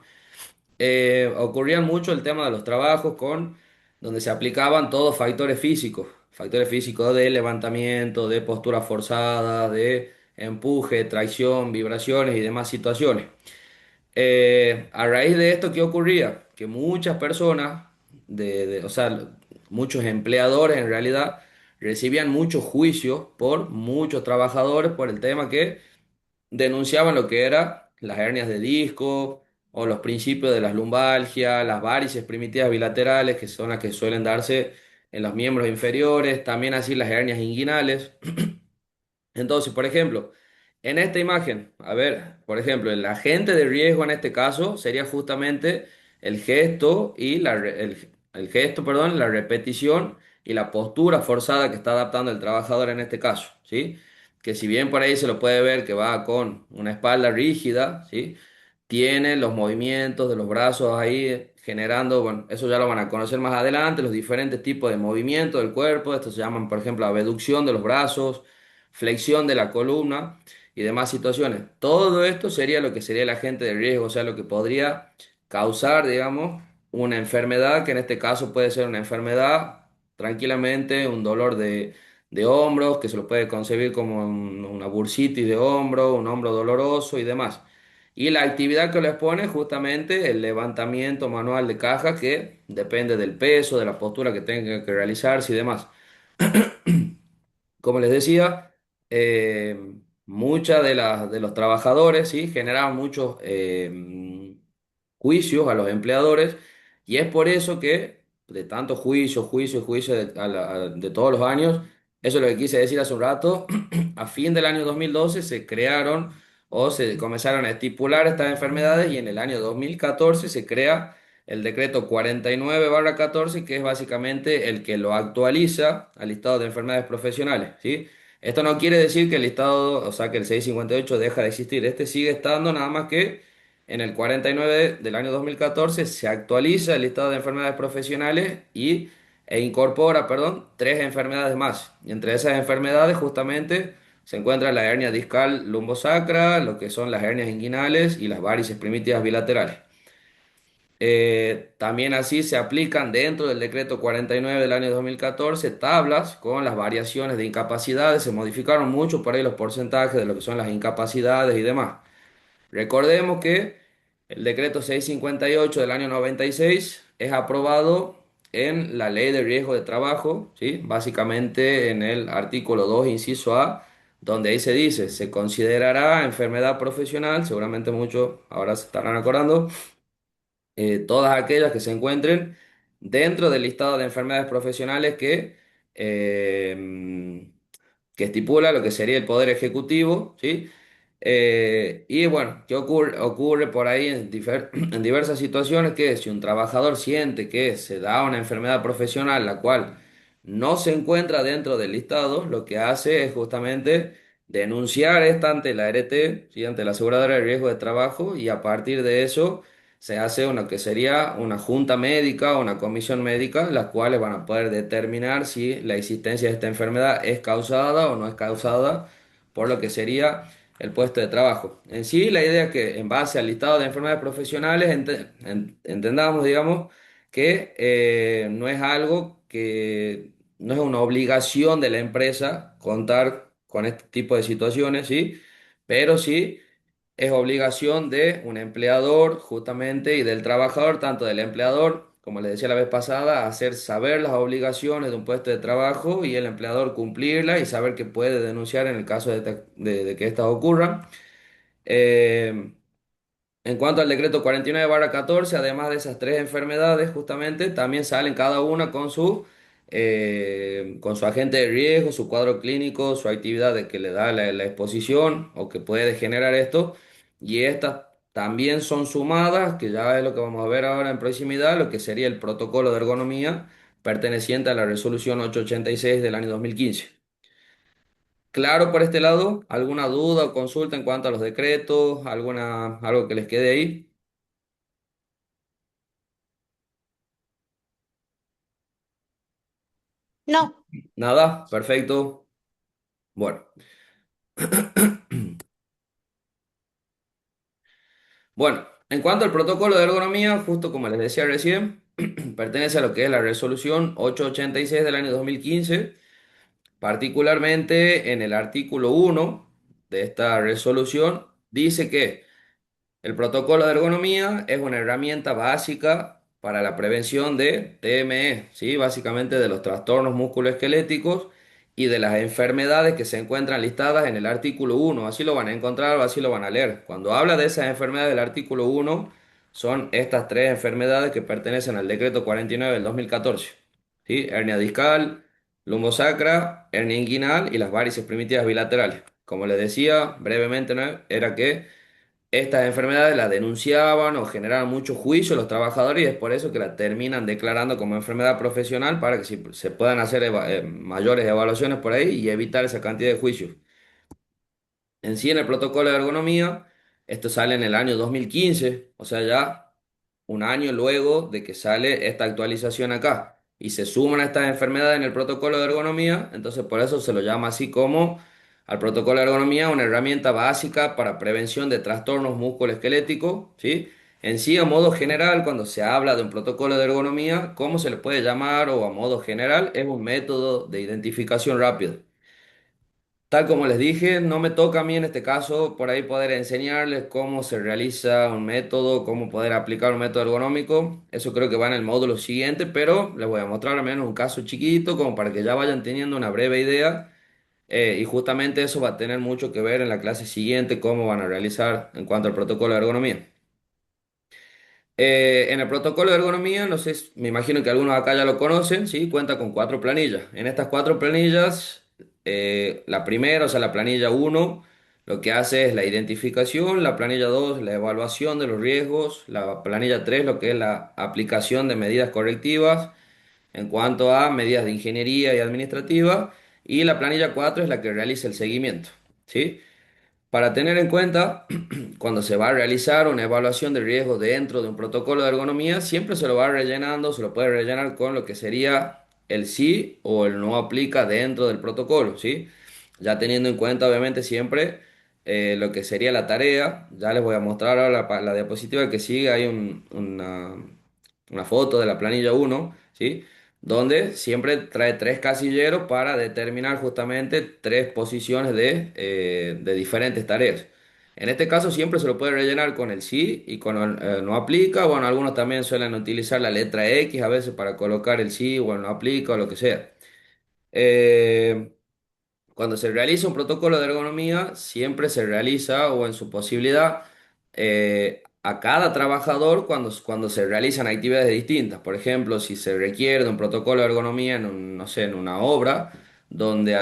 Ocurrían mucho el tema de los trabajos donde se aplicaban todos factores físicos de levantamiento, de postura forzada, de empuje, tracción, vibraciones y demás situaciones. A raíz de esto, ¿qué ocurría? Que muchas personas, o sea, muchos empleadores en realidad, recibían muchos juicios por muchos trabajadores por el tema que denunciaban lo que era las hernias de disco o los principios de las lumbalgias, las varices primitivas bilaterales, que son las que suelen darse en los miembros inferiores, también así las hernias inguinales. Entonces, por ejemplo, en esta imagen, a ver, por ejemplo, el agente de riesgo en este caso sería justamente el gesto el gesto, perdón, la repetición y la postura forzada que está adaptando el trabajador en este caso, ¿sí? Que si bien por ahí se lo puede ver que va con una espalda rígida, ¿sí? Tiene los movimientos de los brazos ahí generando, bueno, eso ya lo van a conocer más adelante, los diferentes tipos de movimiento del cuerpo, estos se llaman, por ejemplo, abducción de los brazos, flexión de la columna y demás situaciones. Todo esto sería lo que sería el agente de riesgo, o sea, lo que podría causar, digamos, una enfermedad, que en este caso puede ser una enfermedad tranquilamente, un dolor de hombros, que se lo puede concebir como una bursitis de hombro, un hombro doloroso y demás. Y la actividad que lo expone justamente el levantamiento manual de caja, que depende del peso, de la postura que tenga que realizarse y demás. Como les decía, muchas de los trabajadores, ¿sí? Generaban muchos juicios a los empleadores y es por eso que de tantos juicios de todos los años, eso es lo que quise decir hace un rato, a fin del año 2012 se crearon o se comenzaron a estipular estas enfermedades y en el año 2014 se crea el decreto 49/14, que es básicamente el que lo actualiza al listado de enfermedades profesionales, ¿sí? Esto no quiere decir que el listado, o sea, que el 658 deja de existir. Este sigue estando, nada más que en el 49 del año 2014 se actualiza el listado de enfermedades profesionales e incorpora, perdón, tres enfermedades más. Y entre esas enfermedades justamente se encuentra la hernia discal lumbosacra, lo que son las hernias inguinales y las varices primitivas bilaterales. También así se aplican dentro del decreto 49 del año 2014 tablas con las variaciones de incapacidades. Se modificaron mucho por ahí los porcentajes de lo que son las incapacidades y demás. Recordemos que el decreto 658 del año 96 es aprobado en la Ley de Riesgo de Trabajo, ¿sí? Básicamente en el artículo 2 inciso A, donde ahí se dice, se considerará enfermedad profesional, seguramente muchos ahora se estarán acordando todas aquellas que se encuentren dentro del listado de enfermedades profesionales eh, que estipula lo que sería el Poder Ejecutivo, ¿sí? Y bueno, ¿qué ocurre? Ocurre por ahí en diversas situaciones que si un trabajador siente que se da una enfermedad profesional la cual no se encuentra dentro del listado, lo que hace es justamente denunciar esta ante la ART, ¿sí? Ante la aseguradora de riesgo de trabajo, y a partir de eso se hace una que sería una junta médica o una comisión médica, las cuales van a poder determinar si la existencia de esta enfermedad es causada o no es causada por lo que sería el puesto de trabajo. En sí, la idea es que en base al listado de enfermedades profesionales entendamos, digamos, que no es algo que no es una obligación de la empresa contar con este tipo de situaciones, ¿sí? Pero sí es obligación de un empleador justamente y del trabajador, tanto del empleador, como les decía la vez pasada, hacer saber las obligaciones de un puesto de trabajo y el empleador cumplirlas y saber que puede denunciar en el caso de que estas ocurran. Eh, en cuanto al decreto 49/14, además de esas tres enfermedades, justamente, también salen cada una con su agente de riesgo, su cuadro clínico, su actividad de que le da la exposición o que puede generar esto. Y estas también son sumadas, que ya es lo que vamos a ver ahora en proximidad, lo que sería el protocolo de ergonomía perteneciente a la resolución 886 del año 2015. Claro, por este lado, ¿alguna duda o consulta en cuanto a los decretos? Algo que les quede ahí? No, Nada, perfecto. Bueno, bueno, en cuanto al protocolo de ergonomía, justo como les decía recién, pertenece a lo que es la resolución 886 del año 2015, particularmente en el artículo 1 de esta resolución, dice que el protocolo de ergonomía es una herramienta básica para la prevención de TME, ¿sí? Básicamente de los trastornos musculoesqueléticos y de las enfermedades que se encuentran listadas en el artículo 1. Así lo van a encontrar o así lo van a leer. Cuando habla de esas enfermedades del artículo 1, son estas tres enfermedades que pertenecen al decreto 49 del 2014, ¿sí? Hernia discal, lumbosacra, hernia inguinal y las varices primitivas bilaterales. Como les decía brevemente, ¿no? Era que estas enfermedades las denunciaban o generaban mucho juicio los trabajadores y es por eso que la terminan declarando como enfermedad profesional para que se puedan hacer mayores evaluaciones por ahí y evitar esa cantidad de juicios. En sí, en el protocolo de ergonomía, esto sale en el año 2015, o sea, ya un año luego de que sale esta actualización acá. Y se suman a estas enfermedades en el protocolo de ergonomía, entonces por eso se lo llama así como al protocolo de ergonomía, una herramienta básica para prevención de trastornos musculoesqueléticos, ¿sí? En sí, a modo general, cuando se habla de un protocolo de ergonomía, ¿cómo se le puede llamar? O a modo general, es un método de identificación rápido. Tal como les dije, no me toca a mí en este caso por ahí poder enseñarles cómo se realiza un método, cómo poder aplicar un método ergonómico. Eso creo que va en el módulo siguiente, pero les voy a mostrar al menos un caso chiquito como para que ya vayan teniendo una breve idea. Y justamente eso va a tener mucho que ver en la clase siguiente, cómo van a realizar en cuanto al protocolo de ergonomía. En el protocolo de ergonomía, no sé, me imagino que algunos acá ya lo conocen, ¿sí? Cuenta con cuatro planillas. En estas cuatro planillas, la primera, o sea, la planilla uno, lo que hace es la identificación, la planilla 2, la evaluación de los riesgos, la planilla 3, lo que es la aplicación de medidas correctivas en cuanto a medidas de ingeniería y administrativa, y la planilla 4 es la que realiza el seguimiento, ¿sí? Para tener en cuenta, cuando se va a realizar una evaluación de riesgo dentro de un protocolo de ergonomía, siempre se lo va rellenando, se lo puede rellenar con lo que sería el sí o el no aplica dentro del protocolo, ¿sí? Ya teniendo en cuenta, obviamente, siempre lo que sería la tarea. Ya les voy a mostrar ahora la diapositiva que sigue. Hay una foto de la planilla uno, ¿sí? Donde siempre trae tres casilleros para determinar justamente tres posiciones de diferentes tareas. En este caso siempre se lo puede rellenar con el sí y con el no aplica. Bueno, algunos también suelen utilizar la letra X a veces para colocar el sí o el no aplica o lo que sea. Eh, Cuando se realiza un protocolo de ergonomía, siempre se realiza, o en su posibilidad, a cada trabajador cuando se realizan actividades distintas. Por ejemplo, si se requiere de un protocolo de ergonomía en no sé, en una obra, donde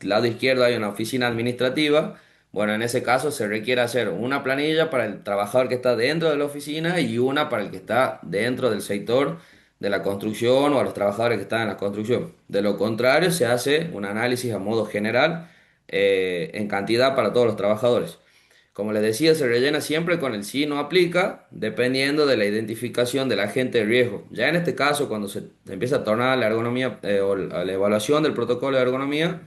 lado izquierdo hay una oficina administrativa, bueno, en ese caso se requiere hacer una planilla para el trabajador que está dentro de la oficina y una para el que está dentro del sector de la construcción o a los trabajadores que están en la construcción. De lo contrario, se hace un análisis a modo general en cantidad para todos los trabajadores. Como les decía, se rellena siempre con el sí no aplica, dependiendo de la identificación del agente de riesgo. Ya en este caso, cuando se empieza a tornar la ergonomía o la evaluación del protocolo de ergonomía,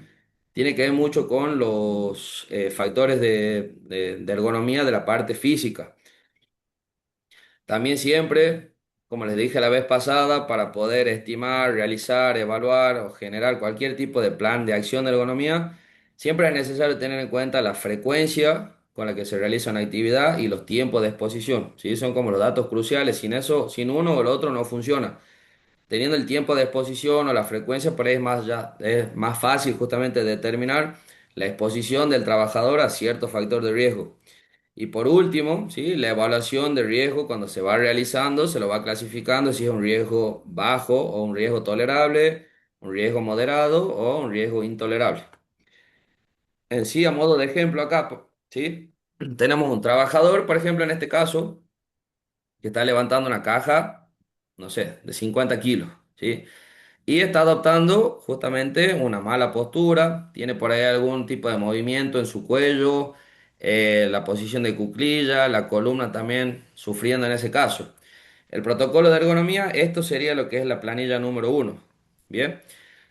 tiene que ver mucho con los factores de ergonomía de la parte física. También siempre, como les dije la vez pasada, para poder estimar, realizar, evaluar o generar cualquier tipo de plan de acción de ergonomía, siempre es necesario tener en cuenta la frecuencia con la que se realiza una actividad y los tiempos de exposición. ¿Sí? Son como los datos cruciales. Sin eso, sin uno o el otro no funciona. Teniendo el tiempo de exposición o la frecuencia, por ahí es más fácil justamente determinar la exposición del trabajador a cierto factor de riesgo. Y por último, ¿sí? La evaluación de riesgo cuando se va realizando, se lo va clasificando si es un riesgo bajo o un riesgo tolerable, un riesgo moderado o un riesgo intolerable. En sí, a modo de ejemplo acá, ¿sí? Tenemos un trabajador, por ejemplo, en este caso, que está levantando una caja, no sé, de 50 kilos, ¿sí? Y está adoptando justamente una mala postura, tiene por ahí algún tipo de movimiento en su cuello, la posición de cuclilla, la columna también sufriendo en ese caso. El protocolo de ergonomía, esto sería lo que es la planilla número uno. Bien,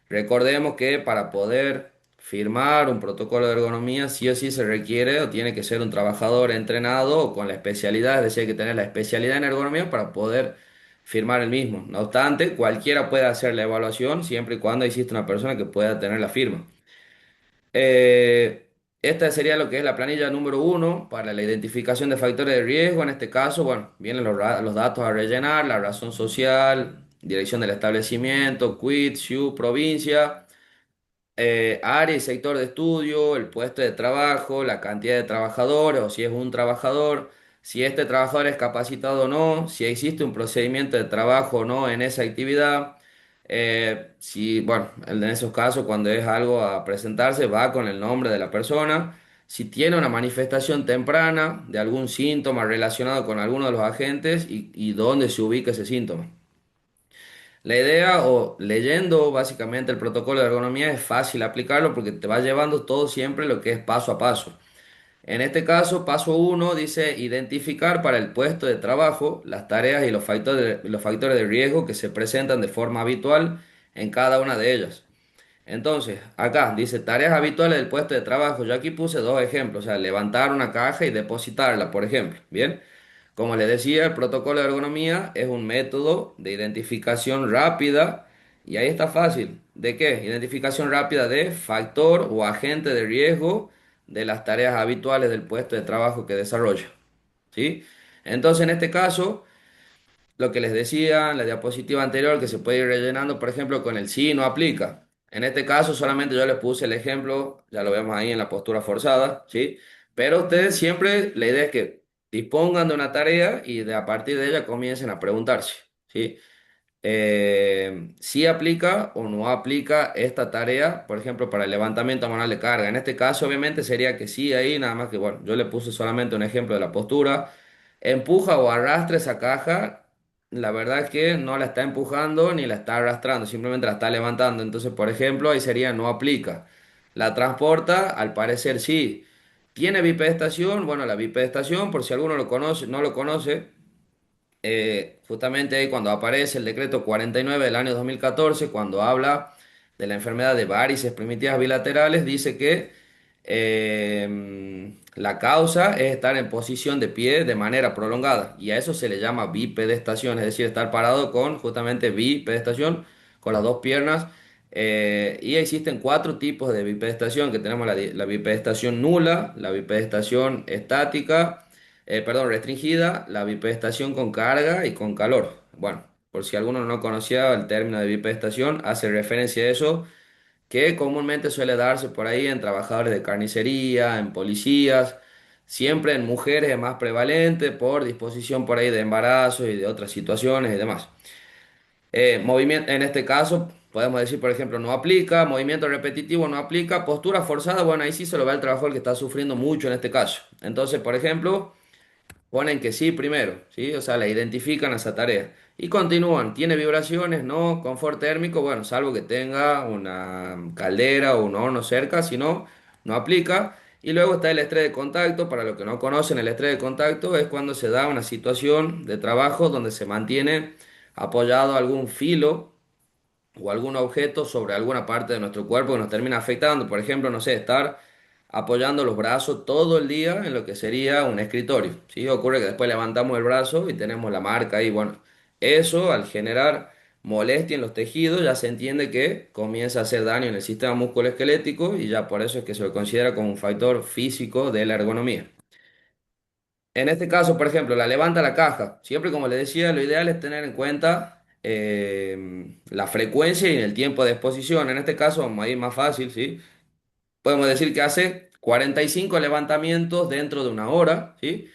recordemos que para poder firmar un protocolo de ergonomía, sí o sí se requiere o tiene que ser un trabajador entrenado o con la especialidad, es decir, hay que tener la especialidad en ergonomía para poder firmar el mismo. No obstante, cualquiera puede hacer la evaluación siempre y cuando exista una persona que pueda tener la firma. Esta sería lo que es la planilla número uno para la identificación de factores de riesgo. En este caso, bueno, vienen los datos a rellenar, la razón social, dirección del establecimiento, quit, SHU, provincia, área y sector de estudio, el puesto de trabajo, la cantidad de trabajadores o si es un trabajador, si este trabajador es capacitado o no, si existe un procedimiento de trabajo o no en esa actividad. Si, bueno, en esos casos, cuando es algo a presentarse, va con el nombre de la persona. Si tiene una manifestación temprana de algún síntoma relacionado con alguno de los agentes y dónde se ubica ese síntoma. La idea o leyendo básicamente el protocolo de ergonomía es fácil aplicarlo porque te va llevando todo siempre lo que es paso a paso. En este caso, paso uno dice identificar para el puesto de trabajo las tareas y los factores de riesgo que se presentan de forma habitual en cada una de ellas. Entonces, acá dice tareas habituales del puesto de trabajo. Yo aquí puse dos ejemplos, o sea, levantar una caja y depositarla, por ejemplo. Bien. Como les decía, el protocolo de ergonomía es un método de identificación rápida y ahí está fácil. ¿De qué? Identificación rápida de factor o agente de riesgo de las tareas habituales del puesto de trabajo que desarrolla. ¿Sí? Entonces, en este caso, lo que les decía en la diapositiva anterior, que se puede ir rellenando, por ejemplo, con el sí no aplica. En este caso, solamente yo les puse el ejemplo, ya lo vemos ahí en la postura forzada, ¿sí? Pero ustedes siempre, la idea es que dispongan de una tarea y a partir de ella comiencen a preguntarse, ¿sí? Si aplica o no aplica esta tarea, por ejemplo, para el levantamiento manual de carga. En este caso, obviamente, sería que sí ahí, nada más que, bueno, yo le puse solamente un ejemplo de la postura. Empuja o arrastra esa caja, la verdad es que no la está empujando ni la está arrastrando, simplemente la está levantando. Entonces, por ejemplo, ahí sería no aplica. La transporta, al parecer sí. ¿Tiene bipedestación? Bueno, la bipedestación, por si alguno lo conoce, no lo conoce, justamente ahí cuando aparece el decreto 49 del año 2014, cuando habla de la enfermedad de varices primitivas bilaterales, dice que la causa es estar en posición de pie de manera prolongada y a eso se le llama bipedestación, es decir, estar parado con justamente bipedestación, con las dos piernas. Y existen cuatro tipos de bipedestación, que tenemos la bipedestación nula, la bipedestación estática, perdón, restringida, la bipedestación con carga y con calor. Bueno, por si alguno no conocía el término de bipedestación, hace referencia a eso, que comúnmente suele darse por ahí en trabajadores de carnicería, en policías, siempre en mujeres es más prevalente por disposición por ahí de embarazo y de otras situaciones y demás. Movimiento, en este caso, podemos decir, por ejemplo, no aplica, movimiento repetitivo no aplica, postura forzada, bueno, ahí sí se lo ve al trabajador que está sufriendo mucho en este caso. Entonces, por ejemplo, ponen que sí primero, ¿sí? O sea, le identifican esa tarea. Y continúan, ¿tiene vibraciones? No, confort térmico, bueno, salvo que tenga una caldera o un horno cerca, si no, no aplica. Y luego está el estrés de contacto, para los que no conocen, el estrés de contacto es cuando se da una situación de trabajo donde se mantiene apoyado algún filo o algún objeto sobre alguna parte de nuestro cuerpo que nos termina afectando. Por ejemplo, no sé, estar apoyando los brazos todo el día en lo que sería un escritorio. ¿Sí? Ocurre que después levantamos el brazo y tenemos la marca ahí. Bueno, eso al generar molestia en los tejidos ya se entiende que comienza a hacer daño en el sistema musculoesquelético y ya por eso es que se lo considera como un factor físico de la ergonomía. En este caso, por ejemplo, la levanta la caja. Siempre, como le decía, lo ideal es tener en cuenta la frecuencia y el tiempo de exposición. En este caso, vamos a ir más fácil, ¿sí? Podemos decir que hace 45 levantamientos dentro de una hora, ¿sí?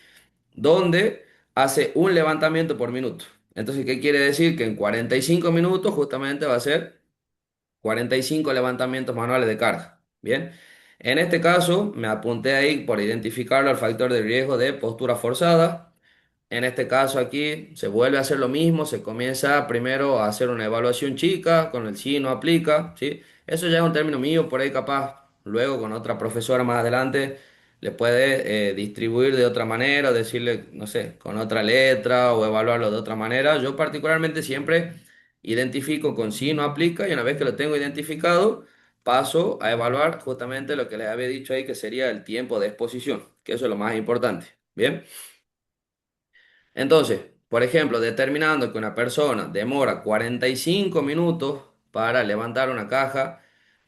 Donde hace un levantamiento por minuto. Entonces, ¿qué quiere decir? Que en 45 minutos justamente va a ser 45 levantamientos manuales de carga. Bien, en este caso me apunté ahí por identificarlo al factor de riesgo de postura forzada. En este caso aquí se vuelve a hacer lo mismo, se comienza primero a hacer una evaluación chica, con el sí no aplica, ¿sí? Eso ya es un término mío, por ahí capaz, luego con otra profesora más adelante le puede distribuir de otra manera, o decirle, no sé, con otra letra o evaluarlo de otra manera. Yo particularmente siempre identifico con sí no aplica y una vez que lo tengo identificado, paso a evaluar justamente lo que les había dicho ahí, que sería el tiempo de exposición, que eso es lo más importante. Bien. Entonces, por ejemplo, determinando que una persona demora 45 minutos para levantar una caja,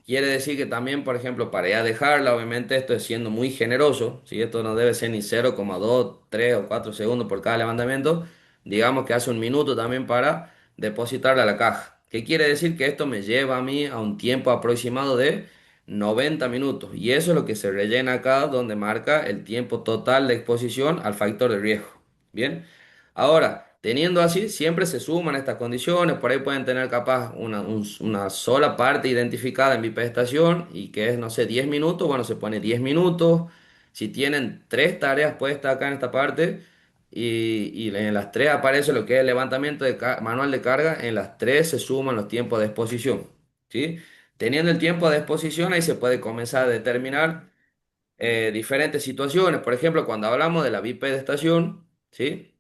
quiere decir que también, por ejemplo, para ya dejarla, obviamente esto es siendo muy generoso, si esto no debe ser ni 0,2, 3 o 4 segundos por cada levantamiento, digamos que hace un minuto también para depositarla a la caja. ¿Qué quiere decir? Que esto me lleva a mí a un tiempo aproximado de 90 minutos. Y eso es lo que se rellena acá, donde marca el tiempo total de exposición al factor de riesgo. Bien. Ahora, teniendo así, siempre se suman estas condiciones, por ahí pueden tener capaz una sola parte identificada en bipedestación y que es, no sé, 10 minutos, bueno, se pone 10 minutos. Si tienen tres tareas puestas acá en esta parte y en las tres aparece lo que es el levantamiento de manual de carga, en las tres se suman los tiempos de exposición, ¿sí? Teniendo el tiempo de exposición, ahí se puede comenzar a determinar diferentes situaciones. Por ejemplo, cuando hablamos de la bipedestación, ¿sí?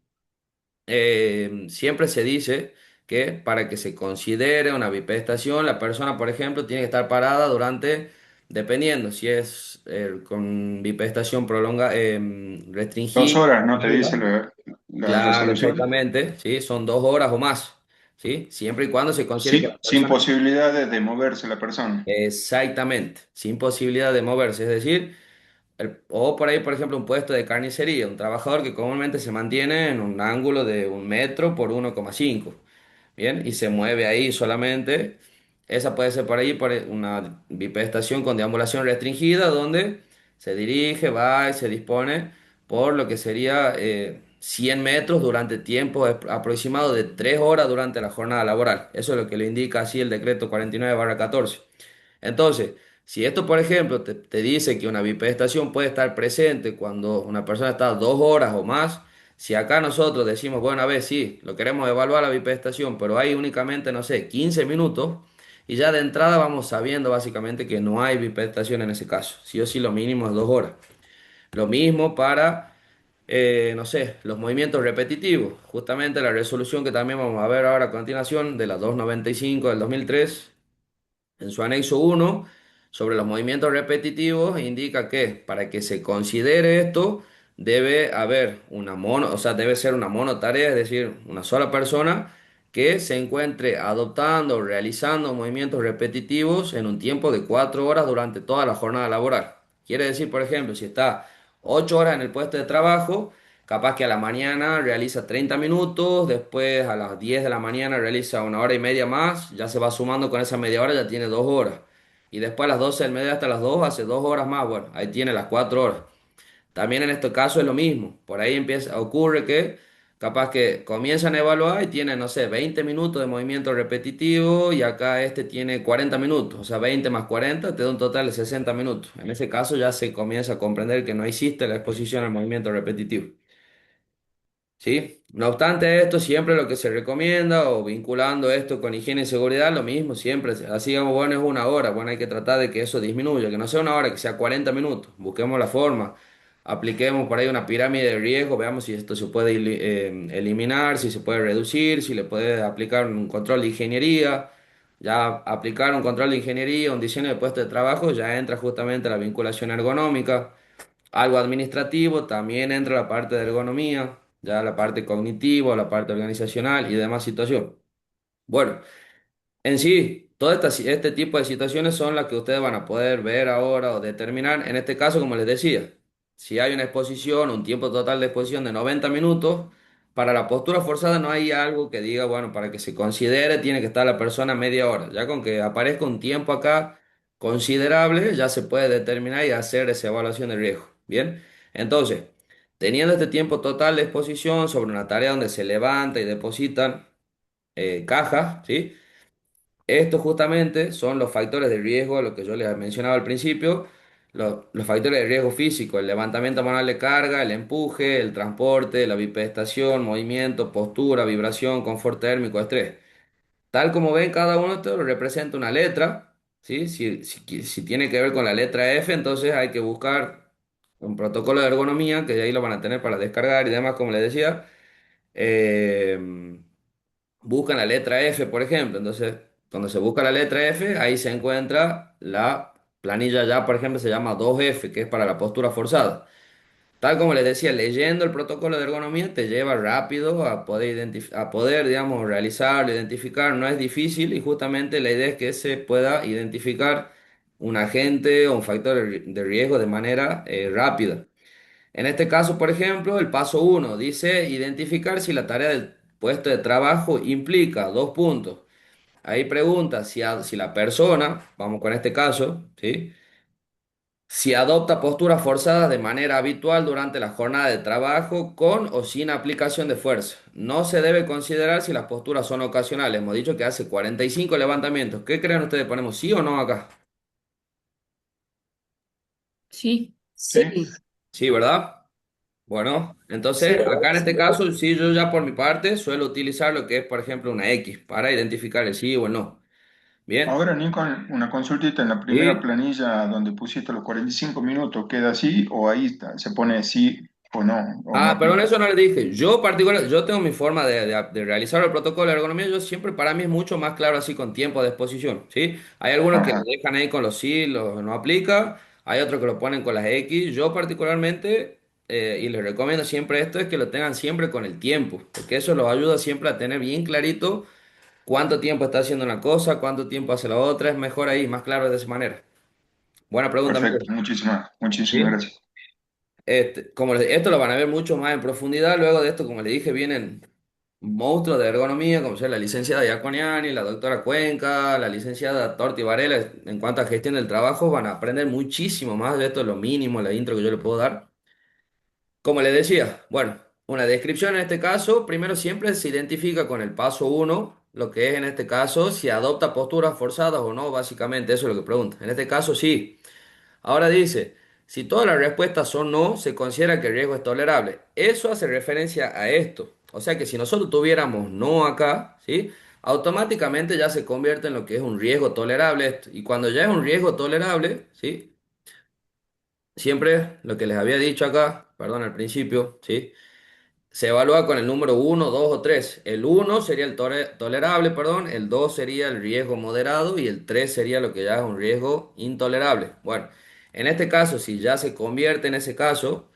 Siempre se dice que para que se considere una bipedestación, la persona, por ejemplo, tiene que estar parada durante, dependiendo si es con bipedestación prolonga, 2 horas, ¿no te restringida, dice la claro, resolución? exactamente, ¿sí? Son 2 horas o más, ¿sí? Siempre y cuando se considere que la Sin persona... posibilidad de moverse la persona. Exactamente, sin posibilidad de moverse, es decir, o por ahí, por ejemplo, un puesto de carnicería, un trabajador que comúnmente se mantiene en un ángulo de 1 metro por 1,5. Bien, y se mueve ahí solamente. Esa puede ser por ahí por una bipedestación con deambulación restringida, donde se dirige, va y se dispone por lo que sería 100 metros durante tiempo aproximado de 3 horas durante la jornada laboral. Eso es lo que le indica así el decreto 49/14. Entonces, si esto, por ejemplo, te dice que una bipedestación puede estar presente cuando una persona está 2 horas o más, si acá nosotros decimos, bueno, a ver, sí, lo queremos evaluar la bipedestación, pero hay únicamente, no sé, 15 minutos, y ya de entrada vamos sabiendo básicamente que no hay bipedestación en ese caso. Sí o sí, lo mínimo es 2 horas. Lo mismo para, no sé, los movimientos repetitivos. Justamente la resolución que también vamos a ver ahora a continuación de la 295 del 2003 en su anexo uno sobre los movimientos repetitivos, indica que para que se considere esto, debe haber una mono, o sea, debe ser una monotarea, es decir, una sola persona que se encuentre adoptando o realizando movimientos repetitivos en un tiempo de 4 horas durante toda la jornada laboral. Quiere decir, por ejemplo, si está 8 horas en el puesto de trabajo, capaz que a la mañana realiza 30 minutos, después a las 10 de la mañana realiza 1 hora y media más, ya se va sumando con esa media hora, ya tiene 2 horas. Y después a las 12 del mediodía hasta las 2 hace 2 horas más, bueno, ahí tiene las 4 horas. También en este caso es lo mismo. Por ahí empieza, ocurre que capaz que comienzan a evaluar y tienen, no sé, 20 minutos de movimiento repetitivo y acá este tiene 40 minutos. O sea, 20 más 40 te da un total de 60 minutos. En ese caso ya se comienza a comprender que no existe la exposición al movimiento repetitivo. ¿Sí? No obstante esto, siempre lo que se recomienda o vinculando esto con higiene y seguridad, lo mismo, siempre, así digamos, bueno, es una hora, bueno, hay que tratar de que eso disminuya, que no sea una hora, que sea 40 minutos, busquemos la forma, apliquemos por ahí una pirámide de riesgo, veamos si esto se puede eliminar, si se puede reducir, si le puede aplicar un control de ingeniería, ya aplicar un control de ingeniería, un diseño de puesto de trabajo, ya entra justamente la vinculación ergonómica. Algo administrativo, también entra la parte de ergonomía, ya la parte cognitiva, la parte organizacional y demás situación. Bueno, en sí, este tipo de situaciones son las que ustedes van a poder ver ahora o determinar. En este caso, como les decía, si hay una exposición, un tiempo total de exposición de 90 minutos, para la postura forzada no hay algo que diga, bueno, para que se considere tiene que estar la persona media hora. Ya con que aparezca un tiempo acá considerable, ya se puede determinar y hacer esa evaluación de riesgo. Bien, entonces, teniendo este tiempo total de exposición sobre una tarea donde se levanta y depositan cajas, ¿sí? Estos justamente son los factores de riesgo, lo que yo les mencionaba al principio, los factores de riesgo físico, el levantamiento manual de carga, el empuje, el transporte, la bipedestación, movimiento, postura, vibración, confort térmico, estrés. Tal como ven, cada uno de estos representa una letra, ¿sí? Si tiene que ver con la letra F, entonces hay que buscar un protocolo de ergonomía, que de ahí lo van a tener para descargar y demás, como les decía. Eh, Buscan la letra F, por ejemplo. Entonces, cuando se busca la letra F, ahí se encuentra la planilla ya, por ejemplo, se llama 2F, que es para la postura forzada. Tal como les decía, leyendo el protocolo de ergonomía te lleva rápido a poder a poder, digamos, realizarlo, identificar, no es difícil y justamente la idea es que se pueda identificar un agente o un factor de riesgo de manera rápida. En este caso, por ejemplo, el paso uno dice identificar si la tarea del puesto de trabajo implica dos puntos. Ahí pregunta si la persona, vamos con este caso, ¿sí? Si adopta posturas forzadas de manera habitual durante la jornada de trabajo con o sin aplicación de fuerza. No se debe considerar si las posturas son ocasionales. Hemos dicho que hace 45 levantamientos. ¿Qué creen ustedes? ¿Ponemos sí o no acá? Sí, ¿Sí? Sí, ¿verdad? Bueno, sí. entonces acá en este caso, sí, yo ya por mi parte suelo utilizar lo que es, por ejemplo, una X para identificar el sí o el no. Bien. Ahora, Nico, una consultita en la primera Sí. planilla donde pusiste los 45 minutos, ¿queda así o ahí se pone sí o no Ah, perdón, aplica? eso no le dije. Yo particular, yo tengo mi forma de realizar el protocolo de ergonomía. Yo siempre, para mí es mucho más claro así con tiempo de exposición, ¿sí? Hay algunos que lo Ajá, dejan ahí con los sí, los no aplica. Hay otros que lo ponen con las X. Yo particularmente, y les recomiendo siempre esto, es que lo tengan siempre con el tiempo, porque eso los ayuda siempre a tener bien clarito cuánto tiempo está haciendo una cosa, cuánto tiempo hace la otra. Es mejor ahí, más claro de esa manera. Buena pregunta, amigo. perfecto, muchísimas ¿Sí? gracias. Esto lo van a ver mucho más en profundidad. Luego de esto, como le dije, vienen monstruos de ergonomía, como son la licenciada Iaconiani, la doctora Cuenca, la licenciada Torti Varela. En cuanto a gestión del trabajo, van a aprender muchísimo más de esto, lo mínimo, la intro que yo le puedo dar. Como le decía, bueno, una descripción en este caso, primero siempre se identifica con el paso uno, lo que es en este caso, si adopta posturas forzadas o no, básicamente, eso es lo que pregunta. En este caso, sí. Ahora dice, si todas las respuestas son no, se considera que el riesgo es tolerable. Eso hace referencia a esto. O sea que si nosotros tuviéramos no acá, ¿sí? Automáticamente ya se convierte en lo que es un riesgo tolerable esto. Y cuando ya es un riesgo tolerable, ¿sí? Siempre lo que les había dicho acá, perdón, al principio, ¿sí? Se evalúa con el número uno, 2 o 3. El uno sería el tolerable, perdón, el 2 sería el riesgo moderado y el 3 sería lo que ya es un riesgo intolerable. Bueno, en este caso, si ya se convierte en ese caso,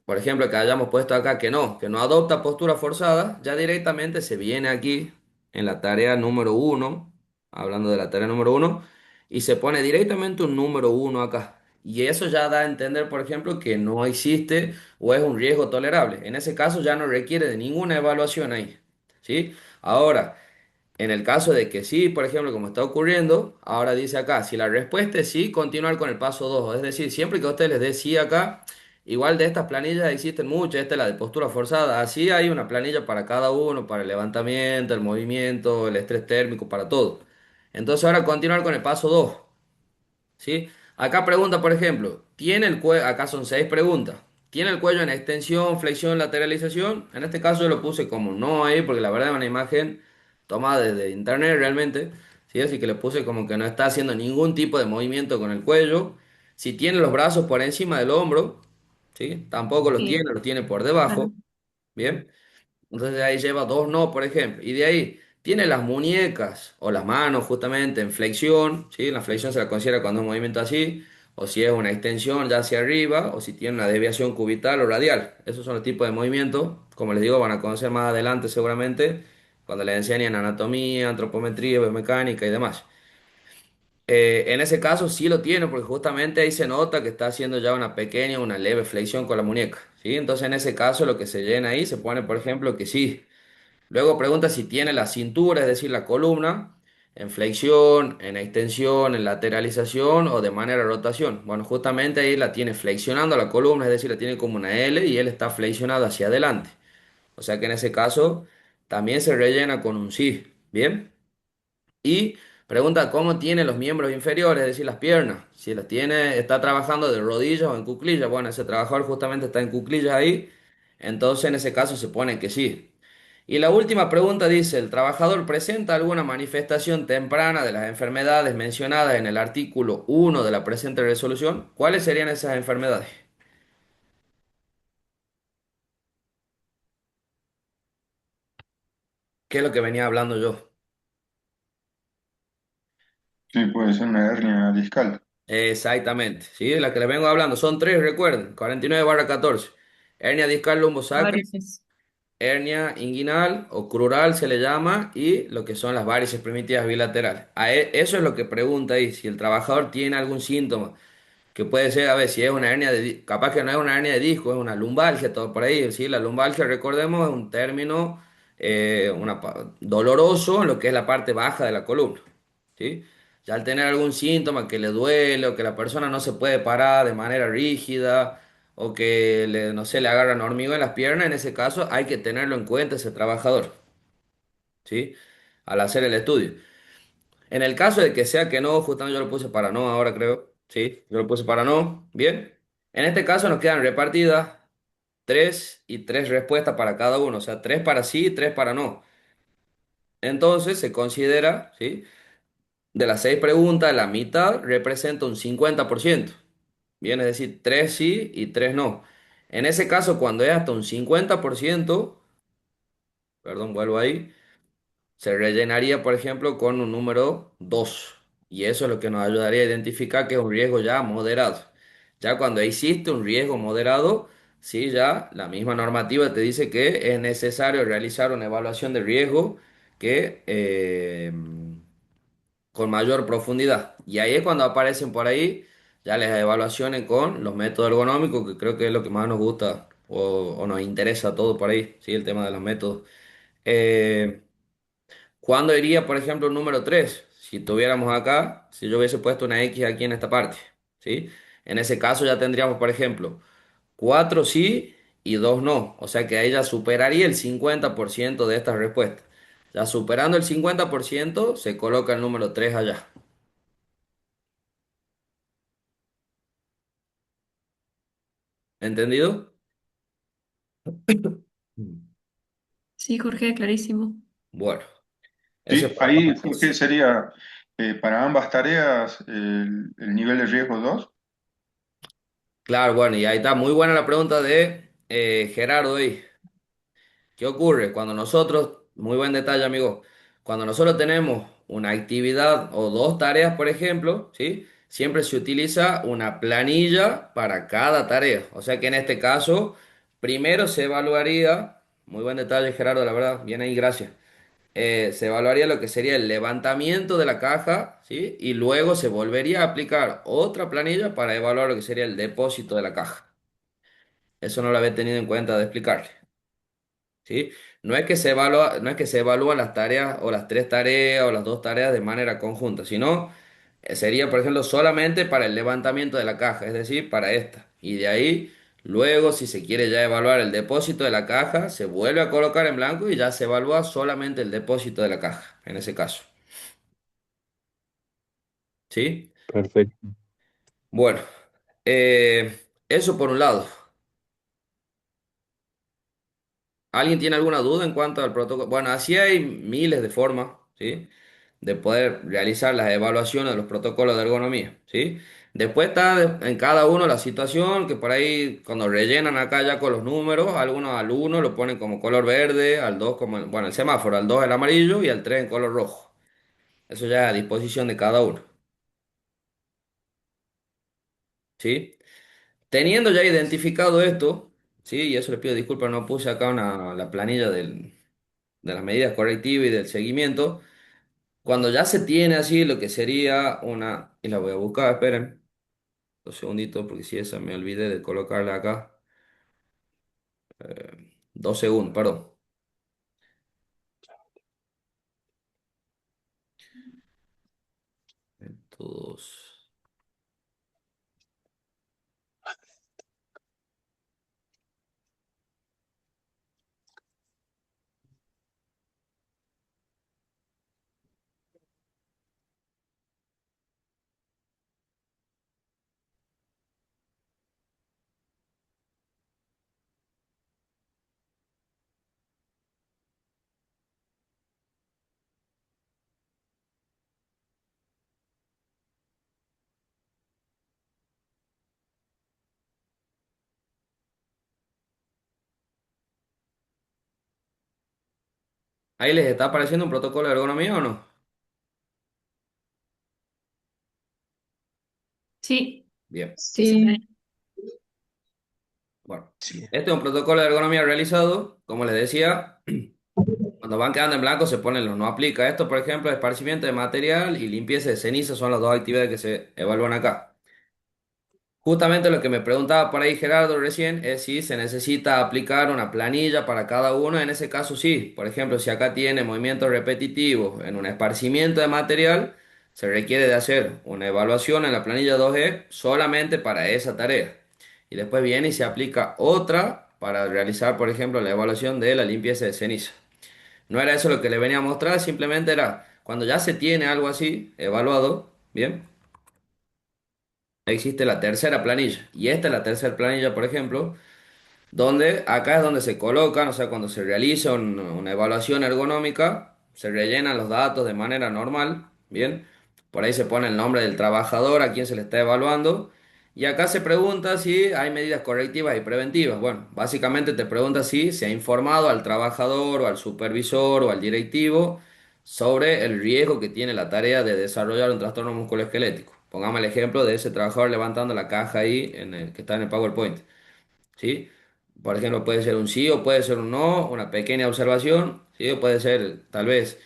por ejemplo, que hayamos puesto acá que no adopta postura forzada, ya directamente se viene aquí en la tarea número uno, hablando de la tarea número uno, y se pone directamente un número uno acá. Y eso ya da a entender, por ejemplo, que no existe o es un riesgo tolerable. En ese caso ya no requiere de ninguna evaluación ahí. ¿Sí? Ahora, en el caso de que sí, por ejemplo, como está ocurriendo, ahora dice acá, si la respuesta es sí, continuar con el paso 2. Es decir, siempre que usted les dé sí acá, Igual de estas planillas existen muchas, esta es la de postura forzada. Así hay una planilla para cada uno, para el levantamiento, el movimiento, el estrés térmico, para todo. Entonces ahora continuar con el paso 2. ¿Sí? Acá pregunta, por ejemplo, ¿tiene el cuello? Acá son 6 preguntas. ¿Tiene el cuello en extensión, flexión, lateralización? En este caso yo lo puse como no ahí, porque la verdad es una imagen tomada desde internet realmente. ¿Sí? Así que le puse como que no está haciendo ningún tipo de movimiento con el cuello. Si tiene los brazos por encima del hombro, ¿sí? Tampoco Sí, los tiene por debajo. claro. Bien. Entonces ahí lleva dos no, por ejemplo. Y de ahí tiene las muñecas o las manos justamente en flexión, ¿sí? La flexión se la considera cuando es un movimiento así, o si es una extensión ya hacia arriba, o si tiene una desviación cubital o radial. Esos son los tipos de movimientos. Como les digo, van a conocer más adelante seguramente cuando les enseñen anatomía, antropometría, biomecánica y demás. En ese caso sí lo tiene porque justamente ahí se nota que está haciendo ya una pequeña, una leve flexión con la muñeca, ¿sí? Entonces en ese caso lo que se llena ahí se pone, por ejemplo, que sí. Luego pregunta si tiene la cintura, es decir, la columna, en flexión, en extensión, en lateralización o de manera rotación. Bueno, justamente ahí la tiene flexionando la columna, es decir, la tiene como una L y él está flexionado hacia adelante. O sea que en ese caso también se rellena con un sí. Bien. Y pregunta cómo tiene los miembros inferiores, es decir, las piernas. Si las tiene, está trabajando de rodillas o en cuclillas. Bueno, ese trabajador justamente está en cuclillas ahí. Entonces en ese caso se pone que sí. Y la última pregunta dice, ¿el trabajador presenta alguna manifestación temprana de las enfermedades mencionadas en el artículo 1 de la presente resolución? ¿Cuáles serían esas enfermedades? ¿Qué es lo que venía hablando yo? Sí, puede ser una hernia discal. Exactamente, ¿sí? La que les vengo hablando. Son tres, recuerden, 49/14. Hernia discal lumbosacra, Varices. hernia inguinal o crural se le llama y lo que son las varices primitivas bilaterales. Eso es lo que pregunta ahí, si el trabajador tiene algún síntoma. Que puede ser, a ver, si es una hernia capaz que no es una hernia de disco, es una lumbalgia, todo por ahí, ¿sí? La lumbalgia, recordemos, es un término doloroso en lo que es la parte baja de la columna, ¿sí? Ya al tener algún síntoma que le duele o que la persona no se puede parar de manera rígida o que no sé, le agarran hormigón en las piernas, en ese caso hay que tenerlo en cuenta ese trabajador, ¿sí? Al hacer el estudio. En el caso de que sea que no, justamente yo lo puse para no ahora creo. Sí, yo lo puse para no. Bien. En este caso nos quedan repartidas tres y tres respuestas para cada uno. O sea, tres para sí y tres para no. Entonces se considera, ¿sí? De las 6 preguntas, la mitad representa un 50%. Bien, es decir, tres sí y tres no. En ese caso, cuando es hasta un 50%, perdón, vuelvo ahí. Se rellenaría, por ejemplo, con un número 2. Y eso es lo que nos ayudaría a identificar que es un riesgo ya moderado. Ya cuando existe un riesgo moderado, sí, ya la misma normativa te dice que es necesario realizar una evaluación de riesgo que con mayor profundidad. Y ahí es cuando aparecen por ahí ya las evaluaciones con los métodos ergonómicos, que creo que es lo que más nos gusta o nos interesa a todos por ahí, sí, el tema de los métodos. Eh, ¿Cuándo iría, por ejemplo, el número 3? Si tuviéramos acá, si yo hubiese puesto una X aquí en esta parte, ¿sí? En ese caso ya tendríamos, por ejemplo, 4 sí y 2 no. O sea que ahí ya superaría el 50% de estas respuestas. Ya superando el 50%, se coloca el número 3 allá. ¿Entendido? Mm. Sí, Jorge, clarísimo. Bueno, eso es Sí, para ahí, cuando Jorge, sería para ambas tareas el nivel de riesgo 2. claro, bueno, y ahí está. Muy buena la pregunta de Gerardo ahí. ¿Qué ocurre? Cuando nosotros, muy buen detalle, amigo, cuando nosotros tenemos una actividad o dos tareas, por ejemplo, ¿sí? Siempre se utiliza una planilla para cada tarea. O sea que en este caso, primero se evaluaría, muy buen detalle, Gerardo, la verdad, bien ahí, gracias. Se evaluaría lo que sería el levantamiento de la caja, ¿sí? Y luego se volvería a aplicar otra planilla para evaluar lo que sería el depósito de la caja. Eso no lo había tenido en cuenta de explicarle. ¿Sí? No es que se evalúan las tareas o las tres tareas o las dos tareas de manera conjunta, sino sería, por ejemplo, solamente para el levantamiento de la caja, es decir, para esta. Y de ahí Luego, si se quiere ya evaluar el depósito de la caja, se vuelve a colocar en blanco y ya se evalúa solamente el depósito de la caja, en ese caso. ¿Sí? Perfecto. Bueno, eso por un lado. ¿Alguien tiene alguna duda en cuanto al protocolo? Bueno, así hay miles de formas, ¿sí? De poder realizar las evaluaciones de los protocolos de ergonomía, ¿sí? Después está en cada uno la situación, que por ahí cuando rellenan acá ya con los números, algunos al uno lo ponen como color verde, al 2 como, bueno, el semáforo, al 2 el amarillo y al 3 en color rojo. Eso ya es a disposición de cada uno, ¿sí? Teniendo ya identificado esto, ¿sí? Y eso le pido disculpas, no puse acá la planilla de las medidas correctivas y del seguimiento. Cuando ya se tiene así lo que sería una, y la voy a buscar, esperen, 2 segunditos, porque si esa me olvidé de colocarla acá. 2 segundos, perdón. Todos. ¿Ahí les está apareciendo un protocolo de ergonomía o no? Sí, Bien, sí, sí. bueno. Sí. Este es un protocolo de ergonomía realizado, como les decía, cuando van quedando en blanco se ponen los no aplica. Esto, por ejemplo, esparcimiento de material y limpieza de ceniza son las dos actividades que se evalúan acá. Justamente lo que me preguntaba por ahí Gerardo recién es si se necesita aplicar una planilla para cada uno. En ese caso sí. Por ejemplo, si acá tiene movimientos repetitivos en un esparcimiento de material, se requiere de hacer una evaluación en la planilla 2E solamente para esa tarea. Y después viene y se aplica otra para realizar, por ejemplo, la evaluación de la limpieza de ceniza. No era eso lo que le venía a mostrar, simplemente era cuando ya se tiene algo así evaluado, ¿bien? Existe la tercera planilla. Y esta es la tercera planilla, por ejemplo, donde acá es donde se colocan, o sea, cuando se realiza una evaluación ergonómica, se rellenan los datos de manera normal, ¿bien? Por ahí se pone el nombre del trabajador a quien se le está evaluando. Y acá se pregunta si hay medidas correctivas y preventivas. Bueno, básicamente te pregunta si se ha informado al trabajador o al supervisor o al directivo sobre el riesgo que tiene la tarea de desarrollar un trastorno musculoesquelético. Pongamos el ejemplo de ese trabajador levantando la caja ahí que está en el PowerPoint. ¿Sí? Por ejemplo, puede ser un sí o puede ser un no, una pequeña observación, ¿sí? O puede ser tal vez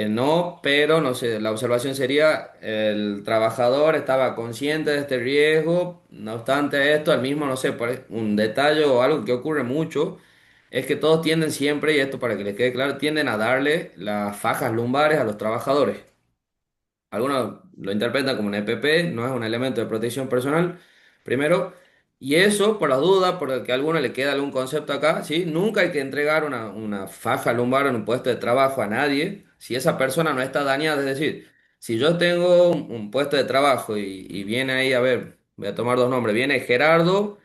no, pero no sé, la observación sería el trabajador estaba consciente de este riesgo, no obstante esto, al mismo, no sé, un detalle o algo que ocurre mucho es que todos tienden siempre, y esto para que les quede claro, tienden a darle las fajas lumbares a los trabajadores. Algunos lo interpretan como un EPP, no es un elemento de protección personal, primero, y eso por las dudas, por el que a alguno le queda algún concepto acá, ¿sí? Nunca hay que entregar una faja lumbar en un puesto de trabajo a nadie si esa persona no está dañada, es decir, si yo tengo un puesto de trabajo y viene ahí, a ver, voy a tomar dos nombres, viene Gerardo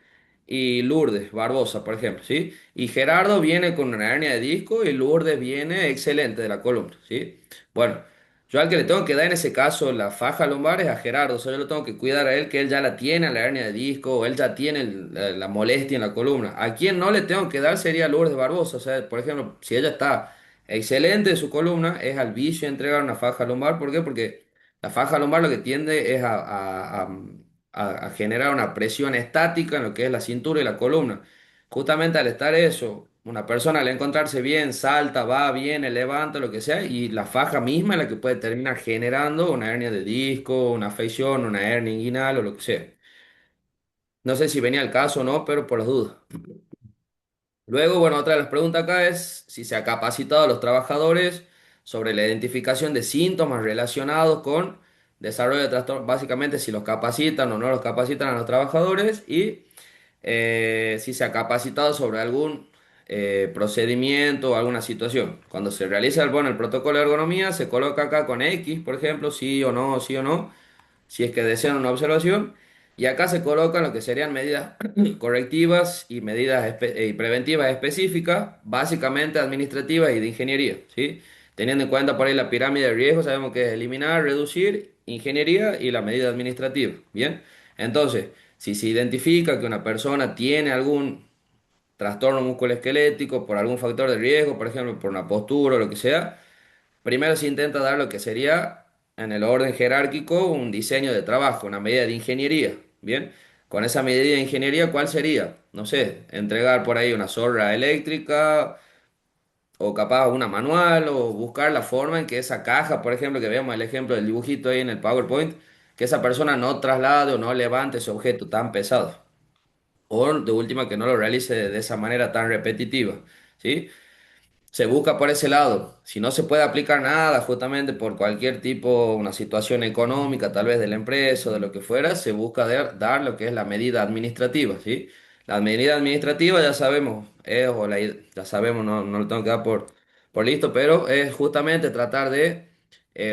y Lourdes Barbosa, por ejemplo, ¿sí? Y Gerardo viene con una hernia de disco y Lourdes viene excelente de la columna, ¿sí? Bueno. Yo al que le tengo que dar en ese caso la faja lumbar es a Gerardo, o sea, yo lo tengo que cuidar a él, que él ya la tiene, la hernia de disco, o él ya tiene la molestia en la columna. A quien no le tengo que dar sería a Lourdes Barbosa, o sea, por ejemplo, si ella está excelente en su columna, es al vicio entregar una faja lumbar, ¿por qué? Porque la faja lumbar lo que tiende es a generar una presión estática en lo que es la cintura y la columna. Justamente al estar eso, una persona al encontrarse bien, salta, va, viene, levanta, lo que sea, y la faja misma es la que puede terminar generando una hernia de disco, una afección, una hernia inguinal o lo que sea. No sé si venía el caso o no, pero por las dudas. Luego, bueno, otra de las preguntas acá es si se ha capacitado a los trabajadores sobre la identificación de síntomas relacionados con desarrollo de trastorno, básicamente si los capacitan o no los capacitan a los trabajadores y si se ha capacitado sobre algún procedimiento o alguna situación. Cuando se realiza bueno, el protocolo de ergonomía, se coloca acá con X, por ejemplo, sí o no, si es que desean una observación. Y acá se colocan lo que serían medidas correctivas y medidas y preventivas específicas, básicamente administrativas y de ingeniería, ¿sí? Teniendo en cuenta por ahí la pirámide de riesgo, sabemos que es eliminar, reducir, ingeniería y la medida administrativa, ¿bien? Entonces, si se identifica que una persona tiene algún trastorno musculoesquelético por algún factor de riesgo, por ejemplo, por una postura o lo que sea, primero se intenta dar lo que sería, en el orden jerárquico, un diseño de trabajo, una medida de ingeniería. Bien, con esa medida de ingeniería, ¿cuál sería? No sé, entregar por ahí una zorra eléctrica o capaz una manual o buscar la forma en que esa caja, por ejemplo, que veamos el ejemplo del dibujito ahí en el PowerPoint, que esa persona no traslade o no levante ese objeto tan pesado. O de última que no lo realice de esa manera tan repetitiva. ¿Sí? Se busca por ese lado. Si no se puede aplicar nada, justamente por cualquier tipo, una situación económica, tal vez de la empresa o de lo que fuera, se busca dar lo que es la medida administrativa, ¿sí? La medida administrativa ya sabemos, ya sabemos, no lo tengo que dar por listo, pero es justamente tratar de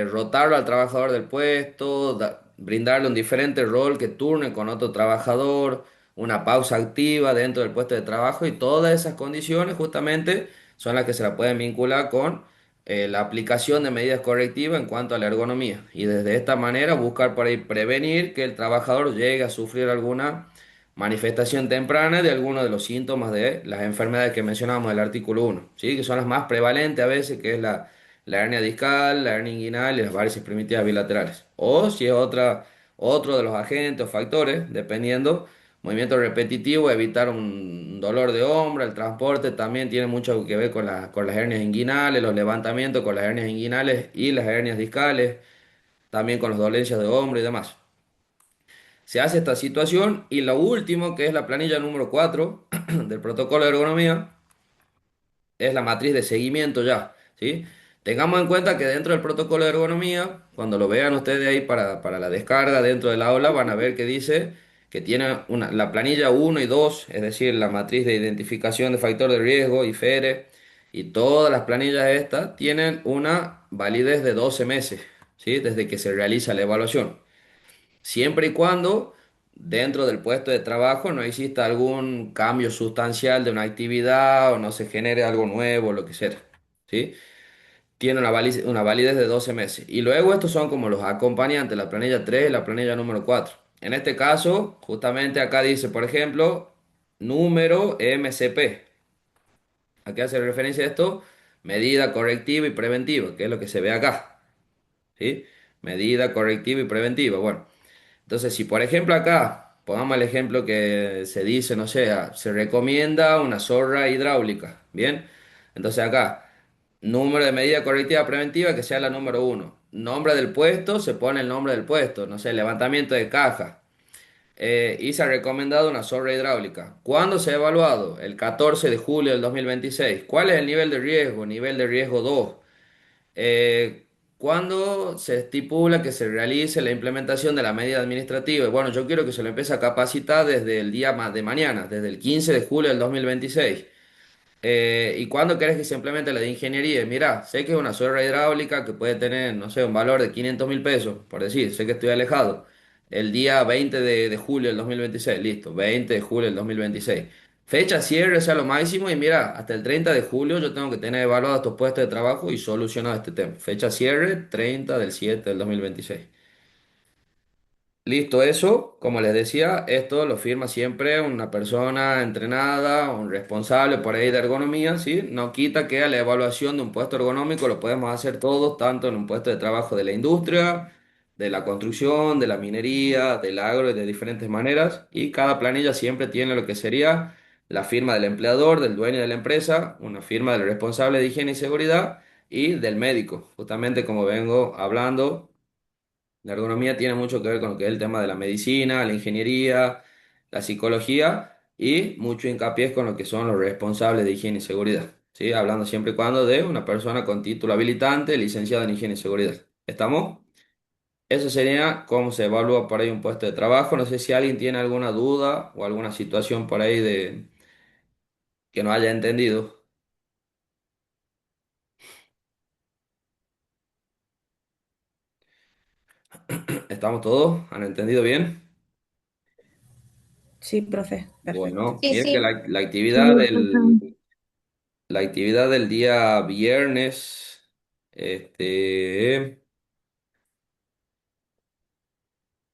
rotarlo al trabajador del puesto, brindarle un diferente rol que turne con otro trabajador, una pausa activa dentro del puesto de trabajo y todas esas condiciones justamente son las que se la pueden vincular con la aplicación de medidas correctivas en cuanto a la ergonomía. Y desde esta manera buscar por ahí prevenir que el trabajador llegue a sufrir alguna manifestación temprana de alguno de los síntomas de las enfermedades que mencionábamos del artículo 1, ¿sí? Que son las más prevalentes a veces, que es la hernia discal, la hernia inguinal y las varices primitivas bilaterales. O si es otro de los agentes o factores, dependiendo. Movimiento repetitivo, evitar un dolor de hombro, el transporte también tiene mucho que ver con las hernias inguinales, los levantamientos con las hernias inguinales y las hernias discales, también con las dolencias de hombro y demás. Se hace esta situación y lo último, que es la planilla número 4 del protocolo de ergonomía, es la matriz de seguimiento ya, ¿sí? Tengamos en cuenta que dentro del protocolo de ergonomía, cuando lo vean ustedes ahí para la descarga dentro del aula, van a ver que dice que tiene la planilla 1 y 2, es decir, la matriz de identificación de factor de riesgo, IFR, y todas las planillas estas tienen una validez de 12 meses, ¿sí? Desde que se realiza la evaluación. Siempre y cuando dentro del puesto de trabajo no exista algún cambio sustancial de una actividad o no se genere algo nuevo, lo que sea, ¿sí? Tiene una validez de 12 meses. Y luego estos son como los acompañantes, la planilla 3 y la planilla número 4. En este caso, justamente acá dice, por ejemplo, número MCP. ¿A qué hace referencia esto? Medida correctiva y preventiva, que es lo que se ve acá, ¿sí? Medida correctiva y preventiva. Bueno. Entonces, si por ejemplo acá, pongamos el ejemplo que se dice, no sé, se recomienda una zorra hidráulica, ¿bien? Entonces acá, número de medida correctiva preventiva que sea la número 1. Nombre del puesto, se pone el nombre del puesto, no sé, levantamiento de caja. Y se ha recomendado una zorra hidráulica. ¿Cuándo se ha evaluado? El 14 de julio del 2026. ¿Cuál es el nivel de riesgo? Nivel de riesgo 2. Eh, ¿Cuándo se estipula que se realice la implementación de la medida administrativa? Y bueno, yo quiero que se lo empiece a capacitar desde el día de mañana, desde el 15 de julio del 2026. ¿Y cuándo querés que se implemente la de ingeniería? Mira, sé que es una suerra hidráulica que puede tener, no sé, un valor de 500.000 pesos, por decir, sé que estoy alejado. El día 20 de julio del 2026, listo, 20 de julio del 2026. Fecha cierre, sea lo máximo, y mira, hasta el 30 de julio yo tengo que tener evaluados estos puestos de trabajo y solucionado este tema. Fecha cierre, 30 del 7 del 2026. Listo, eso, como les decía, esto lo firma siempre una persona entrenada, un responsable por ahí de ergonomía, ¿sí? No quita que a la evaluación de un puesto ergonómico lo podemos hacer todos, tanto en un puesto de trabajo de la industria, de la construcción, de la minería, del agro y de diferentes maneras. Y cada planilla siempre tiene lo que sería la firma del empleador, del dueño de la empresa, una firma del responsable de higiene y seguridad y del médico, justamente como vengo hablando. La ergonomía tiene mucho que ver con lo que es el tema de la medicina, la ingeniería, la psicología y mucho hincapié con lo que son los responsables de higiene y seguridad. ¿Sí? Hablando siempre y cuando de una persona con título habilitante, licenciada en higiene y seguridad. ¿Estamos? Eso sería cómo se evalúa por ahí un puesto de trabajo. No sé si alguien tiene alguna duda o alguna situación por ahí de que no haya entendido. ¿Estamos todos? ¿Han entendido bien? Sí, profe, perfecto. Bueno, Sí, miren que sí. la Sí, actividad profe. la actividad del día viernes, este,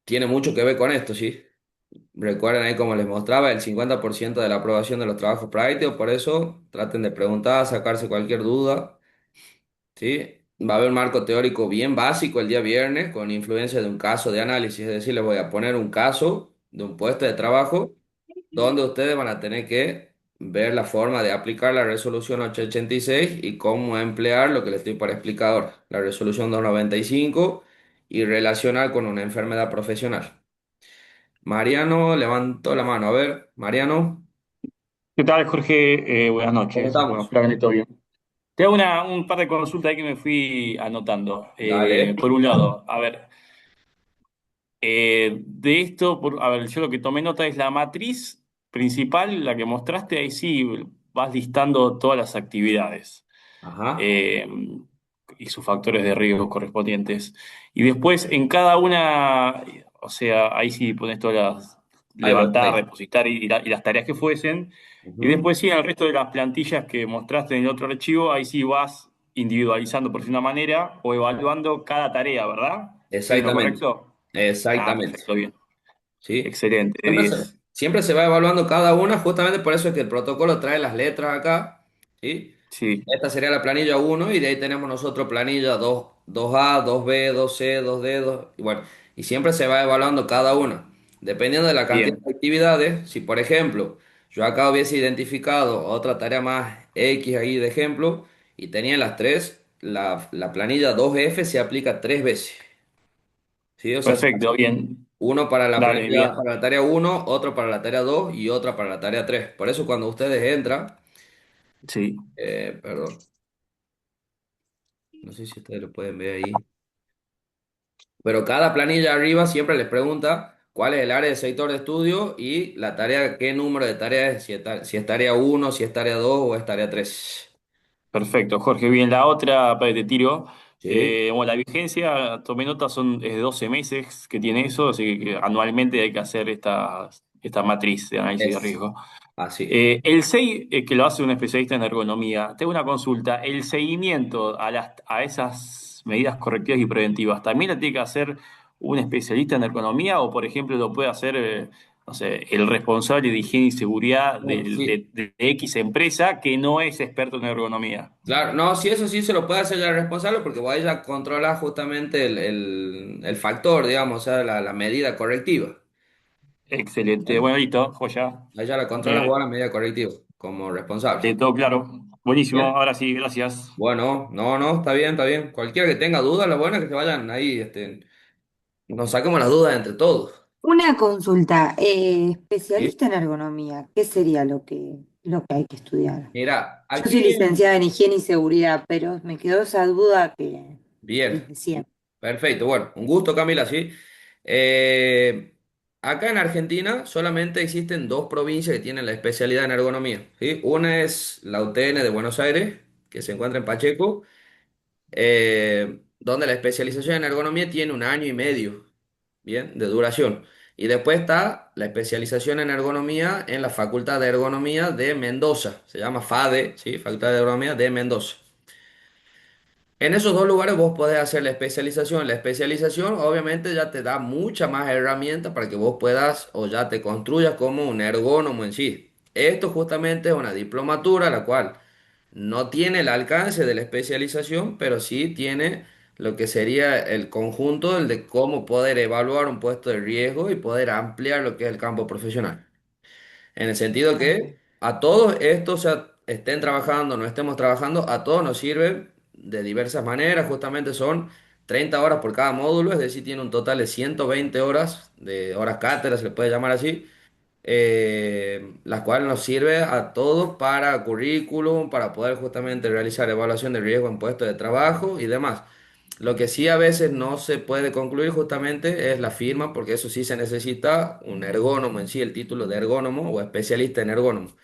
tiene mucho que ver con esto, ¿sí? Recuerden ahí como les mostraba, el 50% de la aprobación de los trabajos prácticos, por eso traten de preguntar, sacarse cualquier duda. ¿Sí? Va a haber un marco teórico bien básico el día viernes con influencia de un caso de análisis, es decir, les voy a poner un caso de un puesto de trabajo donde ustedes van a tener que ver la forma de aplicar la resolución 886 y cómo emplear lo que les estoy para explicar ahora, la resolución 295 y relacionar con una enfermedad profesional. Mariano levantó la mano, a ver, Mariano, ¿Qué tal, Jorge? Buenas ¿cómo noches. Bueno, estamos? espero que ande todo bien. Te hago un par de consultas ahí que me fui anotando. Dale. Por un lado, a ver, de esto, a ver, yo lo que tomé nota es la matriz principal, la que mostraste, ahí sí vas listando todas las actividades Ajá. eh, y sus factores de riesgo correspondientes. Y después en cada una, o sea, ahí sí pones todas las Ahí voy, levantar, ahí. depositar y las tareas que fuesen. Y Ujú. después sí, en el resto de las plantillas que mostraste en el otro archivo, ahí sí vas individualizando por una manera o evaluando cada tarea, ¿verdad? ¿Estoy en lo Exactamente. correcto? Ah, Exactamente. perfecto, bien. ¿Sí? Excelente, de Siempre se, 10. siempre se va evaluando cada una, justamente por eso es que el protocolo trae las letras acá, ¿sí? Sí, Esta sería la planilla uno y de ahí tenemos nosotros planilla dos a 2b 2c 2d 2, y bueno, y siempre se va evaluando cada una. Dependiendo de la cantidad bien. de actividades, si por ejemplo yo acá hubiese identificado otra tarea más X ahí de ejemplo y tenía las tres, la planilla 2F se aplica tres veces, ¿sí? O sea, Perfecto, bien. uno para la Dale, planilla, bien. para la tarea uno, otro para la tarea 2 y otra para la tarea 3. Por eso cuando ustedes entran, Sí, perdón, no sé si ustedes lo pueden ver ahí, pero cada planilla arriba siempre les pregunta cuál es el área del sector de estudio y la tarea, qué número de tareas es, si es tarea uno, si es tarea 2 o es tarea 3. perfecto. Jorge, bien. La otra, para que te tiro. ¿Sí? Bueno, la vigencia, tomé nota, es de 12 meses que tiene eso, así que anualmente hay que hacer esta matriz de análisis de Es riesgo. así. El SEI, que lo hace un especialista en ergonomía, tengo una consulta. ¿El seguimiento a esas medidas correctivas y preventivas también lo tiene que hacer un especialista en ergonomía o, por ejemplo, lo puede hacer, no sé, el responsable de higiene y seguridad Sí, de X empresa que no es experto en ergonomía? claro, no, si eso sí se lo puede hacer ya el responsable porque vos ahí ya controla justamente el factor, digamos, o sea, la medida correctiva. Excelente. Bueno, listo, joya. Ahí ya la controlas Eh, vos a la medida correctiva, como responsable. todo claro. Buenísimo. Bien. Ahora sí, gracias. Bueno, no, no, está bien, está bien. Cualquiera que tenga dudas, lo bueno es que se vayan ahí, nos saquemos las dudas entre todos. Una consulta, ¿Sí? especialista en ergonomía, ¿qué sería lo que hay que estudiar? Mira, Yo soy aquí licenciada en higiene y seguridad, pero me quedó esa duda que bien, desde siempre. perfecto. Bueno, un gusto, Camila, sí. Eh, Acá en Argentina solamente existen dos provincias que tienen la especialidad en ergonomía, ¿sí? Una es la UTN de Buenos Aires, que se encuentra en Pacheco, donde la especialización en ergonomía tiene un año y medio, bien, de duración. Y después está la especialización en ergonomía en la Facultad de Ergonomía de Mendoza, se llama FADE, ¿sí? Facultad de Ergonomía de Mendoza. En esos dos lugares vos podés hacer la especialización. La especialización obviamente ya te da muchas más herramientas para que vos puedas o ya te construyas como un ergónomo en sí. Esto justamente es una diplomatura, la cual no tiene el alcance de la especialización, pero sí tiene lo que sería el conjunto del de cómo poder evaluar un puesto de riesgo y poder ampliar lo que es el campo profesional. En el sentido que Ok. a todos estos, o sea, estén trabajando, no estemos trabajando, a todos nos sirve de diversas maneras. Justamente son 30 horas por cada módulo, es decir, tiene un total de 120 horas, de horas cátedra, se le puede llamar así, las cuales nos sirve a todos para currículum, para poder justamente realizar evaluación de riesgo en puestos de trabajo y demás. Lo que sí a veces no se puede concluir justamente es la firma, porque eso sí se necesita un ergónomo en sí, el título de ergónomo o especialista en ergónomo.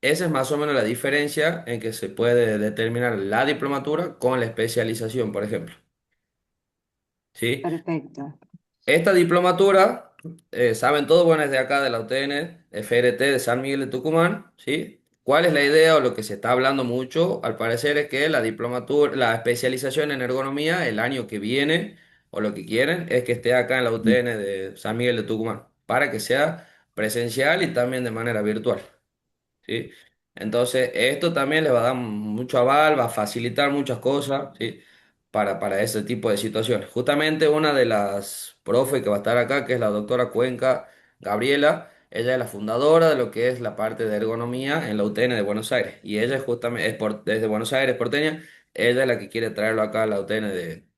Esa es más o menos la diferencia en que se puede determinar la diplomatura con la especialización, por ejemplo. ¿Sí? Perfecto. Esta diplomatura, saben todos, bueno, es de acá de la UTN, FRT de San Miguel de Tucumán, ¿sí? ¿Cuál es la idea o lo que se está hablando mucho? Al parecer es que la diplomatura, la especialización en ergonomía el año que viene, o lo que quieren, es que esté acá en la UTN de San Miguel de Tucumán, para que sea presencial y también de manera virtual. ¿Sí? Entonces, esto también les va a dar mucho aval, va a facilitar muchas cosas, ¿sí? Para ese tipo de situaciones. Justamente una de las profes que va a estar acá, que es la doctora Cuenca Gabriela, ella es la fundadora de lo que es la parte de ergonomía en la UTN de Buenos Aires. Y ella es justamente, desde Buenos Aires, porteña, ella es la que quiere traerlo acá a la UTN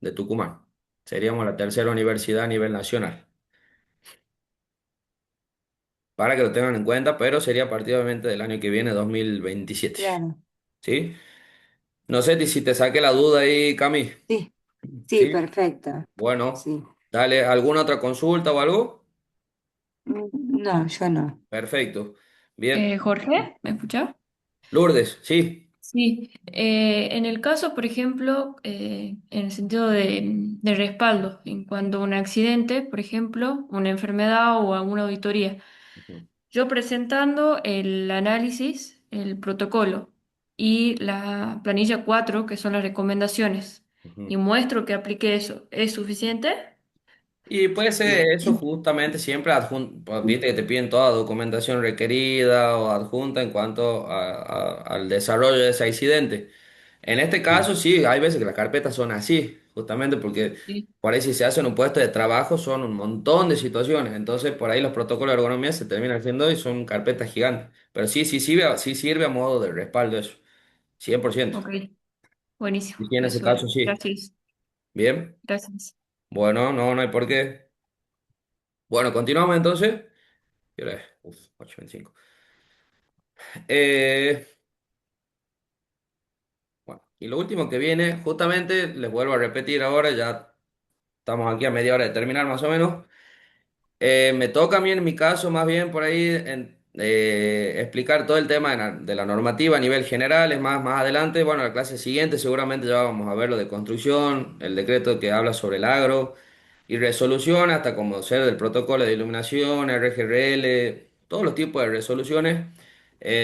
de Tucumán. Seríamos la tercera universidad a nivel nacional. Para que lo tengan en cuenta, pero sería a partir obviamente del año que viene, 2027. Claro. ¿Sí? No sé si te saqué la duda ahí, Cami. Sí, sí, ¿Sí? perfecto. Bueno, Sí. dale, ¿alguna otra consulta o algo? No, yo no. Perfecto. Bien. Jorge, ¿me escuchás? Lourdes, sí. Sí, en el caso, por ejemplo, en el sentido de respaldo, en cuanto a un accidente, por ejemplo, una enfermedad o alguna auditoría, Ujú, yo presentando el análisis, el protocolo y la planilla 4 que son las recomendaciones, y ujú. muestro que apliqué eso, ¿es suficiente? Y puede ser eso justamente siempre adjunto, viste que te piden toda documentación requerida o adjunta en cuanto al desarrollo de ese accidente. En este caso, sí, hay veces que las carpetas son así, justamente porque Sí. por ahí si se hace en un puesto de trabajo son un montón de situaciones, entonces por ahí los protocolos de ergonomía se terminan haciendo y son carpetas gigantes. Pero sí, sí sirve a modo de respaldo eso, 100%. Ok, buenísimo, Y sí, en ese eso era. caso sí. Gracias, Bien, gracias. bueno, no hay por qué. Bueno, continuamos entonces. ¿Qué hora es? Uf, 8:25. Eh, bueno, y lo último que viene, justamente, les vuelvo a repetir ahora, ya estamos aquí a media hora de terminar más o menos. Me toca a mí en mi caso más bien por ahí explicar todo el tema de la normativa a nivel general, es más adelante, bueno, la clase siguiente seguramente ya vamos a ver lo de construcción, el decreto que habla sobre el agro y resolución hasta conocer del protocolo de iluminación, RGRL, todos los tipos de resoluciones.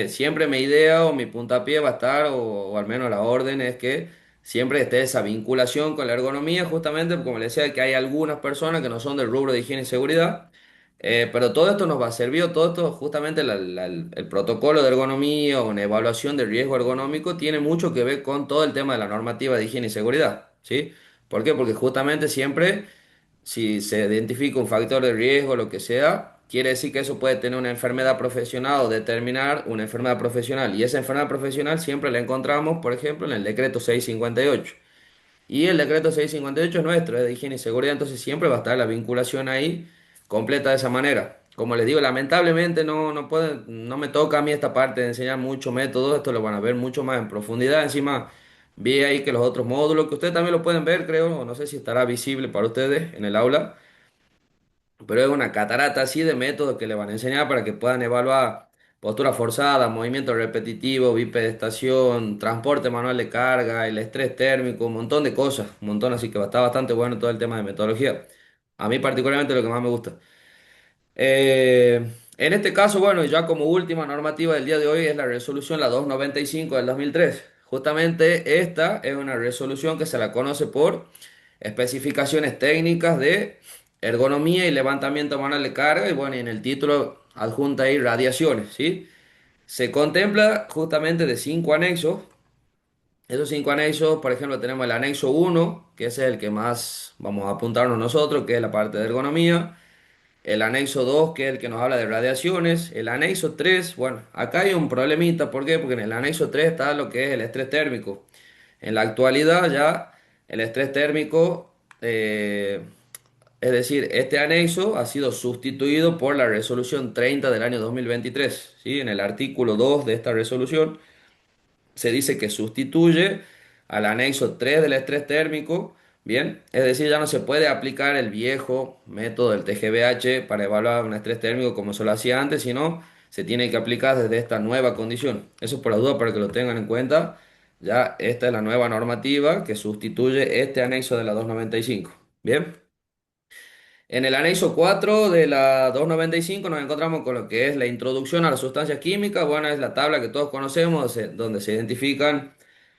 Siempre mi idea o mi puntapié va a estar, o al menos la orden es que siempre esté esa vinculación con la ergonomía, justamente como les decía, que hay algunas personas que no son del rubro de higiene y seguridad, pero todo esto nos va a servir, todo esto, justamente el protocolo de ergonomía o una evaluación de riesgo ergonómico tiene mucho que ver con todo el tema de la normativa de higiene y seguridad, ¿sí? ¿Por qué? Porque justamente siempre, si se identifica un factor de riesgo, lo que sea, quiere decir que eso puede tener una enfermedad profesional o determinar una enfermedad profesional. Y esa enfermedad profesional siempre la encontramos, por ejemplo, en el decreto 658. Y el decreto 658 es nuestro, es de higiene y seguridad, entonces siempre va a estar la vinculación ahí completa de esa manera. Como les digo, lamentablemente no me toca a mí esta parte de enseñar mucho método, esto lo van a ver mucho más en profundidad. Encima, vi ahí que los otros módulos, que ustedes también lo pueden ver, creo, o no sé si estará visible para ustedes en el aula, pero es una catarata así de métodos que le van a enseñar para que puedan evaluar postura forzada, movimiento repetitivo, bipedestación, transporte manual de carga, el estrés térmico, un montón de cosas, un montón, así que está bastante bueno todo el tema de metodología. A mí particularmente lo que más me gusta. En este caso, bueno, ya como última normativa del día de hoy es la resolución la 295 del 2003. Justamente esta es una resolución que se la conoce por especificaciones técnicas de ergonomía y levantamiento manual de carga y bueno, y en el título adjunta ahí radiaciones, ¿sí? Se contempla justamente de 5 anexos. Esos 5 anexos, por ejemplo, tenemos el anexo uno que ese es el que más vamos a apuntarnos nosotros, que es la parte de ergonomía. El anexo 2 que es el que nos habla de radiaciones. El anexo 3 bueno, acá hay un problemita. ¿Por qué? Porque en el anexo 3 está lo que es el estrés térmico. En la actualidad ya el estrés térmico, es decir, este anexo ha sido sustituido por la resolución 30 del año 2023. ¿Sí? En el artículo 2 de esta resolución se dice que sustituye al anexo 3 del estrés térmico Bien, es decir, ya no se puede aplicar el viejo método del TGVH para evaluar un estrés térmico como se lo hacía antes, sino se tiene que aplicar desde esta nueva condición. Eso por la duda para que lo tengan en cuenta. Ya esta es la nueva normativa que sustituye este anexo de la 295. Bien. En el anexo 4 de la 295 nos encontramos con lo que es la introducción a las sustancias químicas. Bueno, es la tabla que todos conocemos, donde se identifican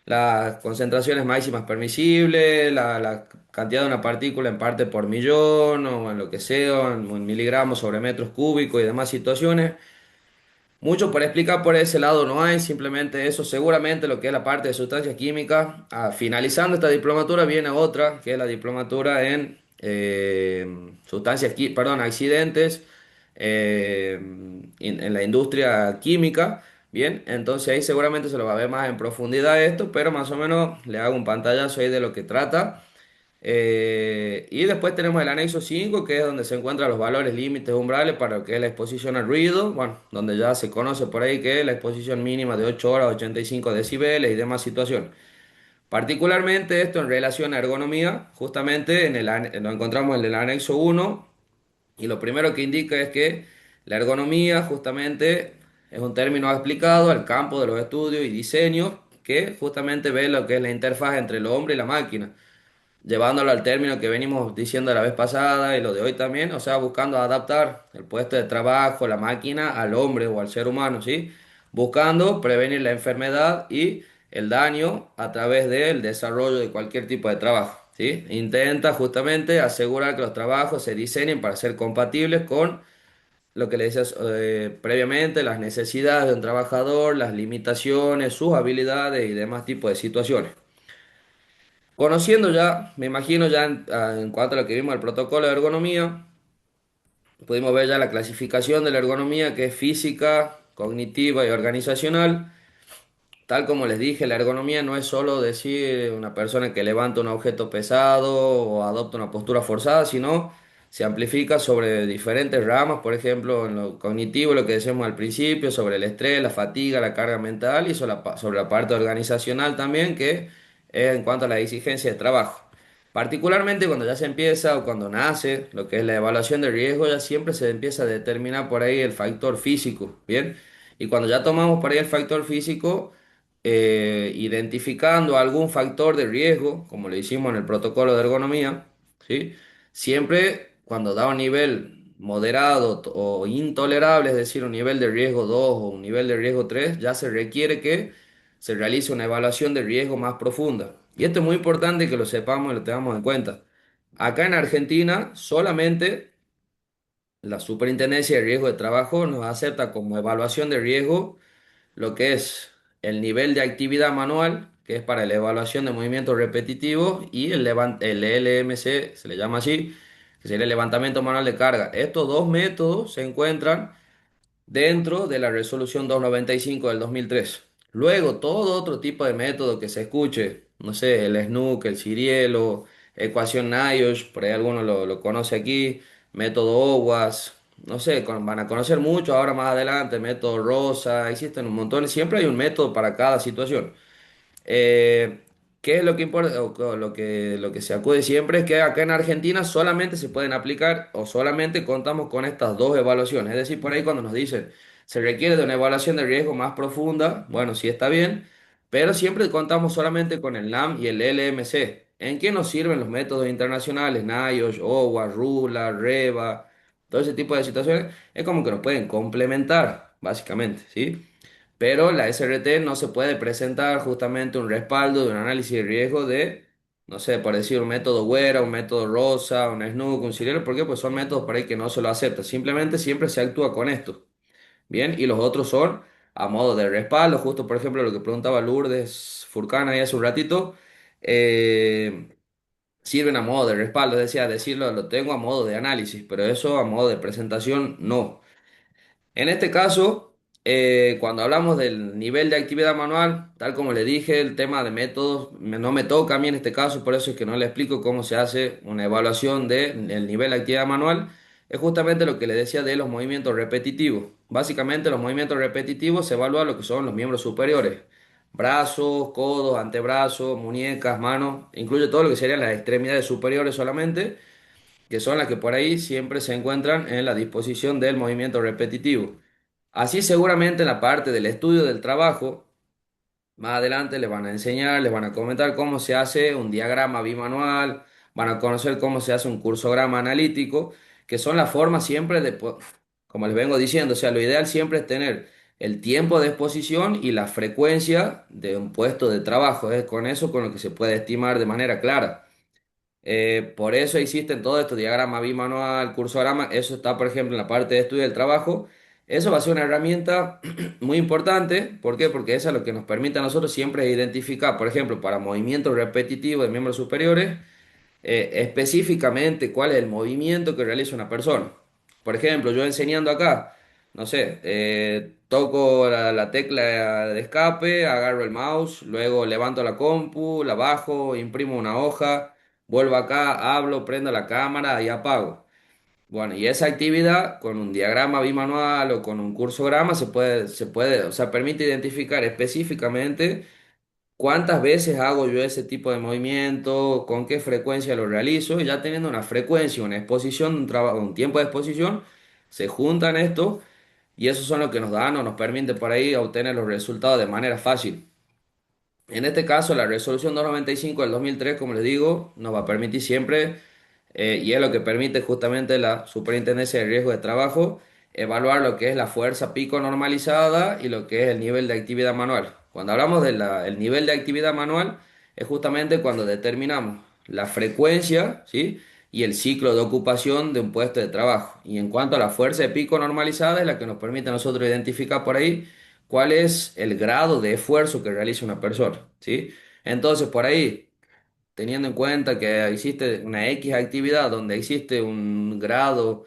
las concentraciones máximas permisibles, la cantidad de una partícula en parte por millón, o en lo que sea, o en miligramos sobre metros cúbicos y demás situaciones. Mucho por explicar por ese lado no hay, simplemente eso, seguramente lo que es la parte de sustancias químicas. Finalizando esta diplomatura viene otra, que es la diplomatura en perdón, accidentes en la industria química. Bien, entonces ahí seguramente se lo va a ver más en profundidad esto, pero más o menos le hago un pantallazo ahí de lo que trata. Y después tenemos el anexo 5 que es donde se encuentran los valores límites umbrales para lo que es la exposición al ruido, bueno, donde ya se conoce por ahí que es la exposición mínima de 8 horas, 85 decibeles y demás situaciones. Particularmente esto en relación a ergonomía, justamente lo encontramos en el anexo 1 y lo primero que indica es que la ergonomía justamente es un término aplicado al campo de los estudios y diseños que justamente ve lo que es la interfaz entre el hombre y la máquina, llevándolo al término que venimos diciendo la vez pasada y lo de hoy también, o sea, buscando adaptar el puesto de trabajo, la máquina, al hombre o al ser humano, ¿sí? Buscando prevenir la enfermedad y el daño a través del desarrollo de cualquier tipo de trabajo, ¿sí? Intenta justamente asegurar que los trabajos se diseñen para ser compatibles con lo que le decías previamente, las necesidades de un trabajador, las limitaciones, sus habilidades y demás tipos de situaciones. Conociendo ya, me imagino ya en cuanto a lo que vimos el protocolo de ergonomía, pudimos ver ya la clasificación de la ergonomía que es física, cognitiva y organizacional. Tal como les dije, la ergonomía no es solo decir una persona que levanta un objeto pesado o adopta una postura forzada, sino se amplifica sobre diferentes ramas, por ejemplo, en lo cognitivo, lo que decíamos al principio, sobre el estrés, la fatiga, la carga mental y sobre la parte organizacional también, que es en cuanto a la exigencia de trabajo. Particularmente cuando ya se empieza o cuando nace lo que es la evaluación de riesgo, ya siempre se empieza a determinar por ahí el factor físico, ¿bien? Y cuando ya tomamos por ahí el factor físico, identificando algún factor de riesgo, como lo hicimos en el protocolo de ergonomía, ¿sí? Siempre cuando da un nivel moderado o intolerable, es decir, un nivel de riesgo 2 o un nivel de riesgo 3, ya se requiere que se realice una evaluación de riesgo más profunda. Y esto es muy importante que lo sepamos y lo tengamos en cuenta. Acá en Argentina, solamente la Superintendencia de Riesgo de Trabajo nos acepta como evaluación de riesgo lo que es el nivel de actividad manual, que es para la evaluación de movimientos repetitivos, y el LMC, se le llama así, que sería el levantamiento manual de carga. Estos dos métodos se encuentran dentro de la resolución 295 del 2003. Luego, todo otro tipo de método que se escuche, no sé, el SNOOC, el Cirielo, ecuación NIOSH, por ahí alguno lo conoce aquí, método OWASP, no sé, van a conocer mucho ahora más adelante, método ROSA, existen un montón, siempre hay un método para cada situación. Eh, ¿Qué es lo que importa? O lo que se acude siempre es que acá en Argentina solamente se pueden aplicar o solamente contamos con estas dos evaluaciones. Es decir, por ahí cuando nos dicen se requiere de una evaluación de riesgo más profunda, bueno, sí está bien, pero siempre contamos solamente con el NAM y el LMC. ¿En qué nos sirven los métodos internacionales? NIOSH, OWA, RULA, REVA, todo ese tipo de situaciones. Es como que nos pueden complementar, básicamente, ¿sí? Pero la SRT no se puede presentar justamente un respaldo de un análisis de riesgo de, no sé, por decir un método Güera, un método Rosa, un SNOOC, un Cirielo. ¿Por qué? Pues son métodos por ahí que no se lo acepta. Simplemente siempre se actúa con esto. Bien, y los otros son a modo de respaldo. Justo, por ejemplo, lo que preguntaba Lourdes Furcana ahí hace un ratito. eh, Sirven a modo de respaldo. Decía, decirlo, lo tengo a modo de análisis, pero eso a modo de presentación no. En este caso, cuando hablamos del nivel de actividad manual, tal como le dije, el tema de métodos no me toca a mí en este caso, por eso es que no le explico cómo se hace una evaluación del nivel de actividad manual. Es justamente lo que le decía de los movimientos repetitivos. Básicamente, los movimientos repetitivos se evalúan lo que son los miembros superiores. brazos, codos, antebrazos, muñecas, manos, incluye todo lo que serían las extremidades superiores solamente, que son las que por ahí siempre se encuentran en la disposición del movimiento repetitivo. Así seguramente en la parte del estudio del trabajo, más adelante les van a enseñar, les van a comentar cómo se hace un diagrama bimanual, van a conocer cómo se hace un cursograma analítico, que son las formas siempre de, como les vengo diciendo, o sea, lo ideal siempre es tener el tiempo de exposición y la frecuencia de un puesto de trabajo. Es con eso con lo que se puede estimar de manera clara. Por eso existen todos estos diagramas bimanual, cursograma, eso está, por ejemplo, en la parte de estudio del trabajo. Eso va a ser una herramienta muy importante. ¿Por qué? Porque eso es lo que nos permite a nosotros siempre identificar, por ejemplo, para movimientos repetitivos de miembros superiores, específicamente cuál es el movimiento que realiza una persona. Por ejemplo, yo enseñando acá, no sé, toco la tecla de escape, agarro el mouse, luego levanto la compu, la bajo, imprimo una hoja, vuelvo acá, hablo, prendo la cámara y apago. Bueno, y esa actividad con un diagrama bimanual o con un cursograma o sea, permite identificar específicamente cuántas veces hago yo ese tipo de movimiento, con qué frecuencia lo realizo, y ya teniendo una frecuencia, una exposición, un trabajo, un tiempo de exposición, se juntan esto y esos son los que nos dan o nos permite por ahí obtener los resultados de manera fácil. En este caso, la resolución 295 del 2003, como les digo, nos va a permitir siempre, y es lo que permite justamente la Superintendencia de Riesgo de Trabajo, evaluar lo que es la fuerza pico normalizada y lo que es el nivel de actividad manual. Cuando hablamos del nivel de actividad manual, es justamente cuando determinamos la frecuencia, ¿sí? Y el ciclo de ocupación de un puesto de trabajo. Y en cuanto a la fuerza de pico normalizada, es la que nos permite a nosotros identificar por ahí cuál es el grado de esfuerzo que realiza una persona, ¿sí? Entonces, por ahí, teniendo en cuenta que existe una X actividad donde existe un grado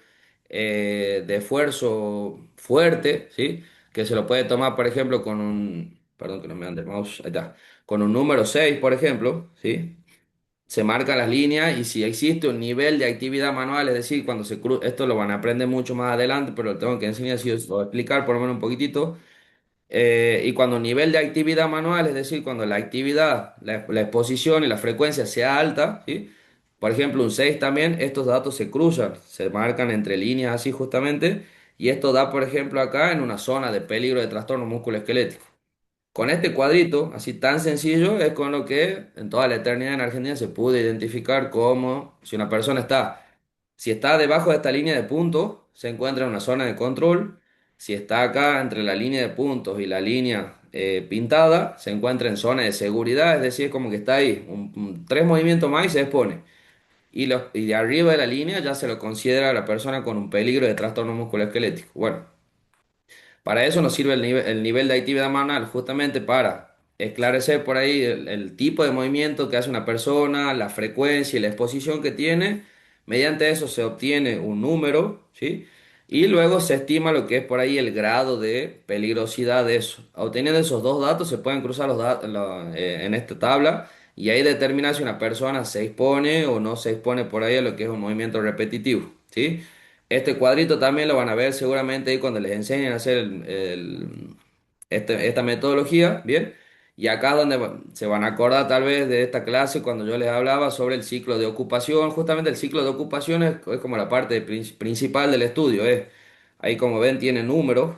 de esfuerzo fuerte, ¿sí? Que se lo puede tomar, por ejemplo, con un, perdón que no me ande el mouse, ahí está, con un número 6, por ejemplo, ¿sí? Se marcan las líneas y si existe un nivel de actividad manual, es decir, cuando se cruza, esto lo van a aprender mucho más adelante, pero lo tengo que enseñar así o explicar por lo menos un poquitito. Y cuando nivel de actividad manual, es decir, cuando la actividad, la exposición y la frecuencia sea alta, ¿sí? Por ejemplo, un 6 también, estos datos se cruzan, se marcan entre líneas así justamente, y esto da, por ejemplo, acá en una zona de peligro de trastorno musculoesquelético. Con este cuadrito, así tan sencillo, es con lo que en toda la eternidad en Argentina se pudo identificar cómo si una persona está, si está debajo de esta línea de puntos, se encuentra en una zona de control. Si está acá entre la línea de puntos y la línea pintada, se encuentra en zona de seguridad, es decir, es como que está ahí, tres movimientos más y se expone. Y de arriba de la línea ya se lo considera a la persona con un peligro de trastorno musculoesquelético. Bueno. Para eso nos sirve el nivel de actividad manual, justamente para esclarecer por ahí el tipo de movimiento que hace una persona, la frecuencia y la exposición que tiene. Mediante eso se obtiene un número, ¿sí? Y luego se estima lo que es por ahí el grado de peligrosidad de eso. Obteniendo esos dos datos se pueden cruzar los datos en esta tabla y ahí determinar si una persona se expone o no se expone por ahí a lo que es un movimiento repetitivo, ¿sí? Este cuadrito también lo van a ver seguramente ahí cuando les enseñen a hacer esta metodología, ¿bien? Y acá es donde se van a acordar tal vez de esta clase cuando yo les hablaba sobre el ciclo de ocupación. Justamente el ciclo de ocupación es como la parte principal del estudio. Ahí como ven tiene números,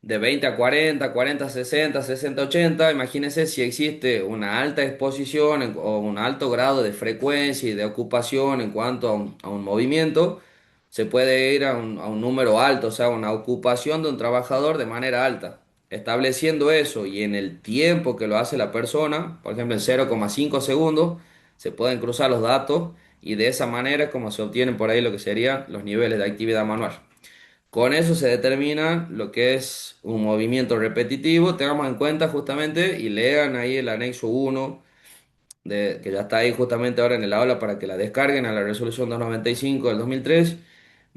de 20 a 40, 40 a 60, 60 a 80. Imagínense si existe una alta exposición o un alto grado de frecuencia y de ocupación en cuanto a un movimiento, se puede ir a un número alto, o sea, una ocupación de un trabajador de manera alta. Estableciendo eso y en el tiempo que lo hace la persona, por ejemplo en 0,5 segundos, se pueden cruzar los datos y de esa manera es como se obtienen por ahí lo que serían los niveles de actividad manual. Con eso se determina lo que es un movimiento repetitivo. Tengamos en cuenta justamente y lean ahí el anexo 1 que ya está ahí justamente ahora en el aula para que la descarguen a la resolución 295 del 2003.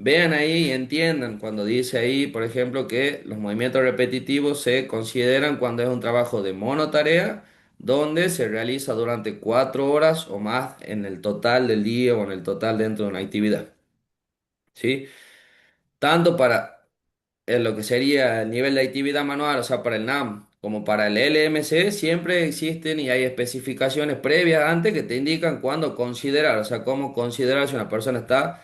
Vean ahí y entiendan cuando dice ahí, por ejemplo, que los movimientos repetitivos se consideran cuando es un trabajo de monotarea, donde se realiza durante 4 horas o más en el total del día o en el total dentro de una actividad. ¿Sí? Tanto para en lo que sería el nivel de actividad manual, o sea, para el NAM, como para el LMC, siempre existen y hay especificaciones previas antes que te indican cuándo considerar, o sea, cómo considerar si una persona está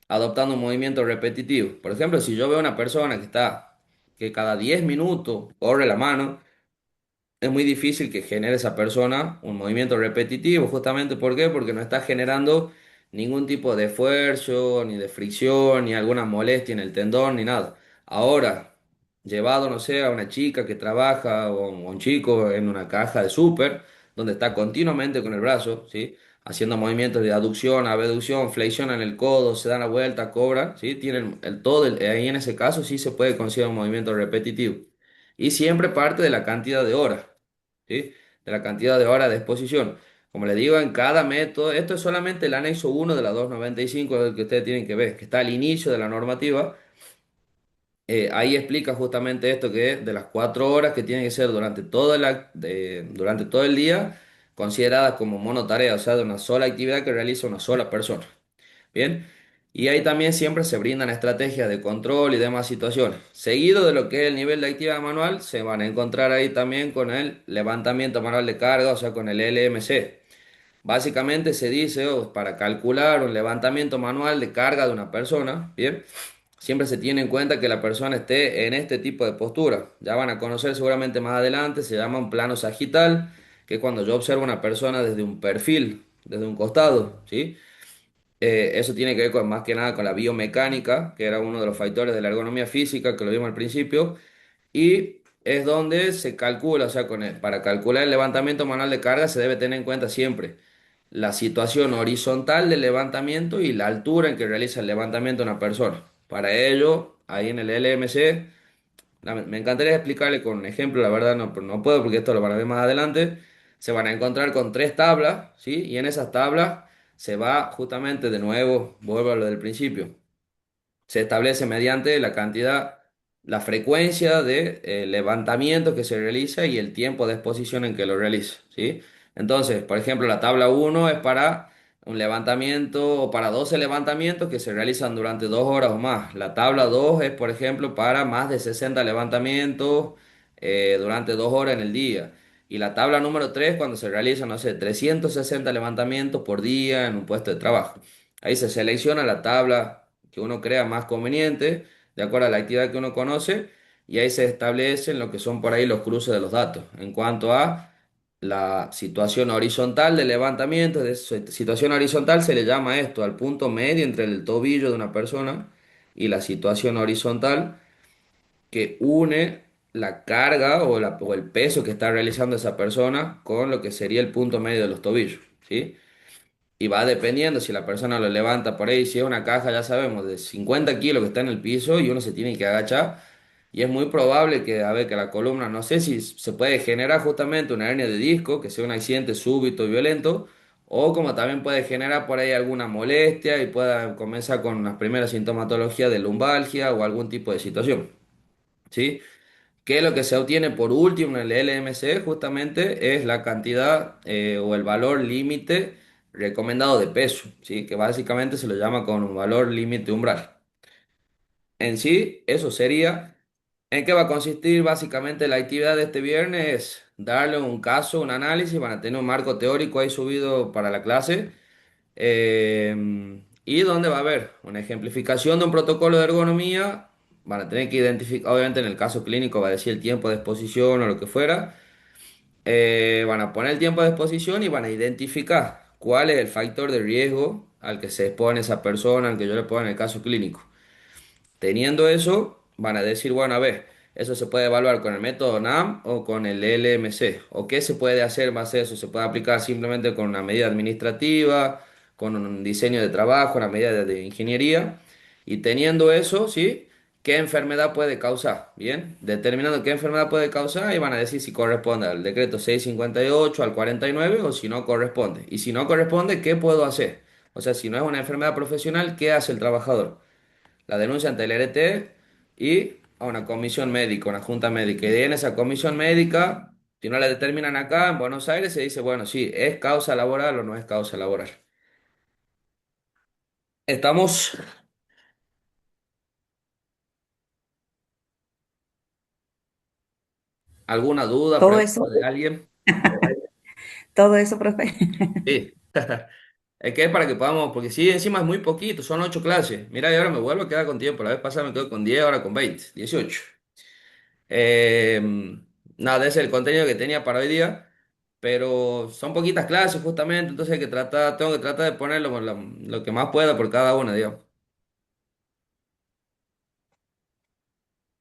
adoptando un movimiento repetitivo. Por ejemplo, si yo veo una persona que cada 10 minutos corre la mano, es muy difícil que genere esa persona un movimiento repetitivo, justamente ¿por qué? Porque no está generando ningún tipo de esfuerzo, ni de fricción, ni alguna molestia en el tendón, ni nada. Ahora, llevado, no sé, a una chica que trabaja o un chico en una caja de súper, donde está continuamente con el brazo, ¿sí? Haciendo movimientos de aducción, abducción, flexionan el codo, se dan la vuelta, cobran, ¿sí? Tienen ahí en ese caso sí se puede considerar un movimiento repetitivo. Y siempre parte de la cantidad de horas. ¿Sí? De la cantidad de horas de exposición. Como le digo, en cada método, esto es solamente el anexo uno de la 295 del que ustedes tienen que ver, que está al inicio de la normativa. Ahí explica justamente esto que es de las 4 horas que tienen que ser durante todo el día, consideradas como monotarea, o sea, de una sola actividad que realiza una sola persona. Bien, y ahí también siempre se brindan estrategias de control y demás situaciones. Seguido de lo que es el nivel de actividad manual, se van a encontrar ahí también con el levantamiento manual de carga, o sea, con el LMC. Básicamente se dice, para calcular un levantamiento manual de carga de una persona, bien, siempre se tiene en cuenta que la persona esté en este tipo de postura. Ya van a conocer seguramente más adelante, se llama un plano sagital, que es cuando yo observo a una persona desde un perfil, desde un costado, ¿sí? Eso tiene que ver más que nada con la biomecánica, que era uno de los factores de la ergonomía física, que lo vimos al principio, y es donde se calcula, o sea, para calcular el levantamiento manual de carga se debe tener en cuenta siempre la situación horizontal del levantamiento y la altura en que realiza el levantamiento una persona. Para ello, ahí en el LMC, me encantaría explicarle con un ejemplo, la verdad no puedo porque esto lo van a ver más adelante. Se van a encontrar con tres tablas, ¿sí? Y en esas tablas se va justamente de nuevo, vuelvo a lo del principio, se establece mediante la cantidad, la frecuencia de levantamiento que se realiza y el tiempo de exposición en que lo realiza, ¿sí? Entonces, por ejemplo, la tabla uno es para un levantamiento o para 12 levantamientos que se realizan durante 2 horas o más. La tabla 2 es, por ejemplo, para más de 60 levantamientos durante 2 horas en el día. Y la tabla número 3 cuando se realizan, no sé, 360 levantamientos por día en un puesto de trabajo. Ahí se selecciona la tabla que uno crea más conveniente, de acuerdo a la actividad que uno conoce, y ahí se establecen lo que son por ahí los cruces de los datos. En cuanto a la situación horizontal del levantamiento, de esa situación horizontal se le llama esto, al punto medio entre el tobillo de una persona y la situación horizontal que une la carga o el peso que está realizando esa persona con lo que sería el punto medio de los tobillos, ¿sí? Y va dependiendo si la persona lo levanta por ahí, si es una caja, ya sabemos, de 50 kilos que está en el piso y uno se tiene que agachar. Y es muy probable que, a ver, que la columna, no sé si se puede generar justamente una hernia de disco, que sea un accidente súbito y violento, o como también puede generar por ahí alguna molestia y pueda comenzar con unas primeras sintomatologías de lumbalgia o algún tipo de situación. ¿Sí? Que lo que se obtiene por último en el LMC justamente es la cantidad o el valor límite recomendado de peso, ¿sí? Que básicamente se lo llama con un valor límite umbral. En sí, eso sería. ¿En qué va a consistir básicamente la actividad de este viernes? Es darle un caso, un análisis, van a tener un marco teórico ahí subido para la clase. Y donde va a haber una ejemplificación de un protocolo de ergonomía, van a tener que identificar, obviamente en el caso clínico va a decir el tiempo de exposición o lo que fuera, van a poner el tiempo de exposición y van a identificar cuál es el factor de riesgo al que se expone esa persona, al que yo le pongo en el caso clínico. Teniendo eso, van a decir, bueno, a ver, eso se puede evaluar con el método NAM o con el LMC. ¿O qué se puede hacer más eso? Se puede aplicar simplemente con una medida administrativa, con un diseño de trabajo, una medida de ingeniería. Y teniendo eso, ¿sí? ¿Qué enfermedad puede causar? Bien, determinando qué enfermedad puede causar y van a decir si corresponde al decreto 658, al 49 o si no corresponde. Y si no corresponde, ¿qué puedo hacer? O sea, si no es una enfermedad profesional, ¿qué hace el trabajador? La denuncia ante el RT y a una comisión médica, una junta médica. Y en esa comisión médica, si no la determinan acá en Buenos Aires, se dice, bueno, sí, ¿es causa laboral o no es causa laboral? Estamos, ¿Alguna duda, Todo pregunta eso, de alguien? todo eso, profe. Sí. Es que es para que podamos, porque sí, encima es muy poquito, son 8 clases. Mira, y ahora me vuelvo a quedar con tiempo. La vez pasada me quedo con 10, ahora con 20, 18. Eh, Nada, ese es el contenido que tenía para hoy día, pero son poquitas clases justamente, entonces tengo que tratar de poner lo que más pueda por cada una, digamos.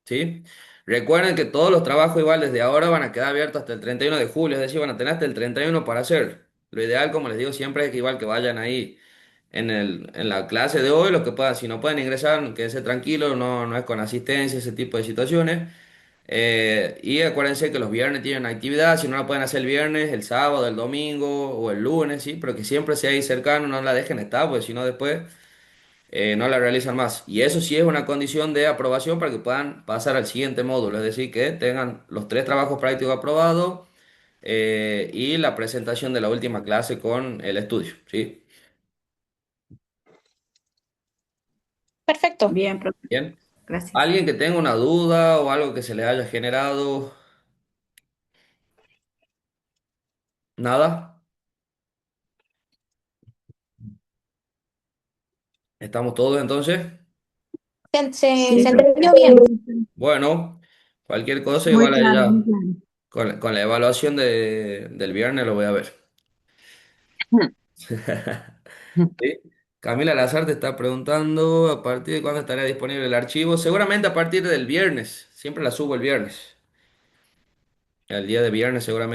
¿Sí? Recuerden que todos los trabajos igual desde ahora van a quedar abiertos hasta el 31 de julio, es decir, van a tener hasta el 31 para hacer. Lo ideal, como les digo siempre, es que igual que vayan ahí en la clase de hoy, lo que puedan, si no pueden ingresar, quédense tranquilos, no es con asistencia, ese tipo de situaciones. Y acuérdense que los viernes tienen actividad, si no la pueden hacer el viernes, el sábado, el domingo o el lunes, ¿sí? Pero que siempre sea ahí cercano, no la dejen estar, porque si no después no la realizan más. Y eso sí es una condición de aprobación para que puedan pasar al siguiente módulo, es decir, que tengan los 3 trabajos prácticos aprobados y la presentación de la última clase con el estudio, ¿sí? Perfecto. Bien, profe, Bien. gracias. ¿Alguien que tenga una duda o algo que se les haya generado? ¿Nada? ¿Estamos todos entonces? Se Sí, profe. entendió bien. Bueno, cualquier cosa Muy igual ahí claro, muy ya claro. con la evaluación del viernes lo voy a ver. ¿Sí? Camila Lazar te está preguntando a partir de cuándo estará disponible el archivo. Seguramente a partir del viernes. Siempre la subo el viernes. El día de viernes seguramente.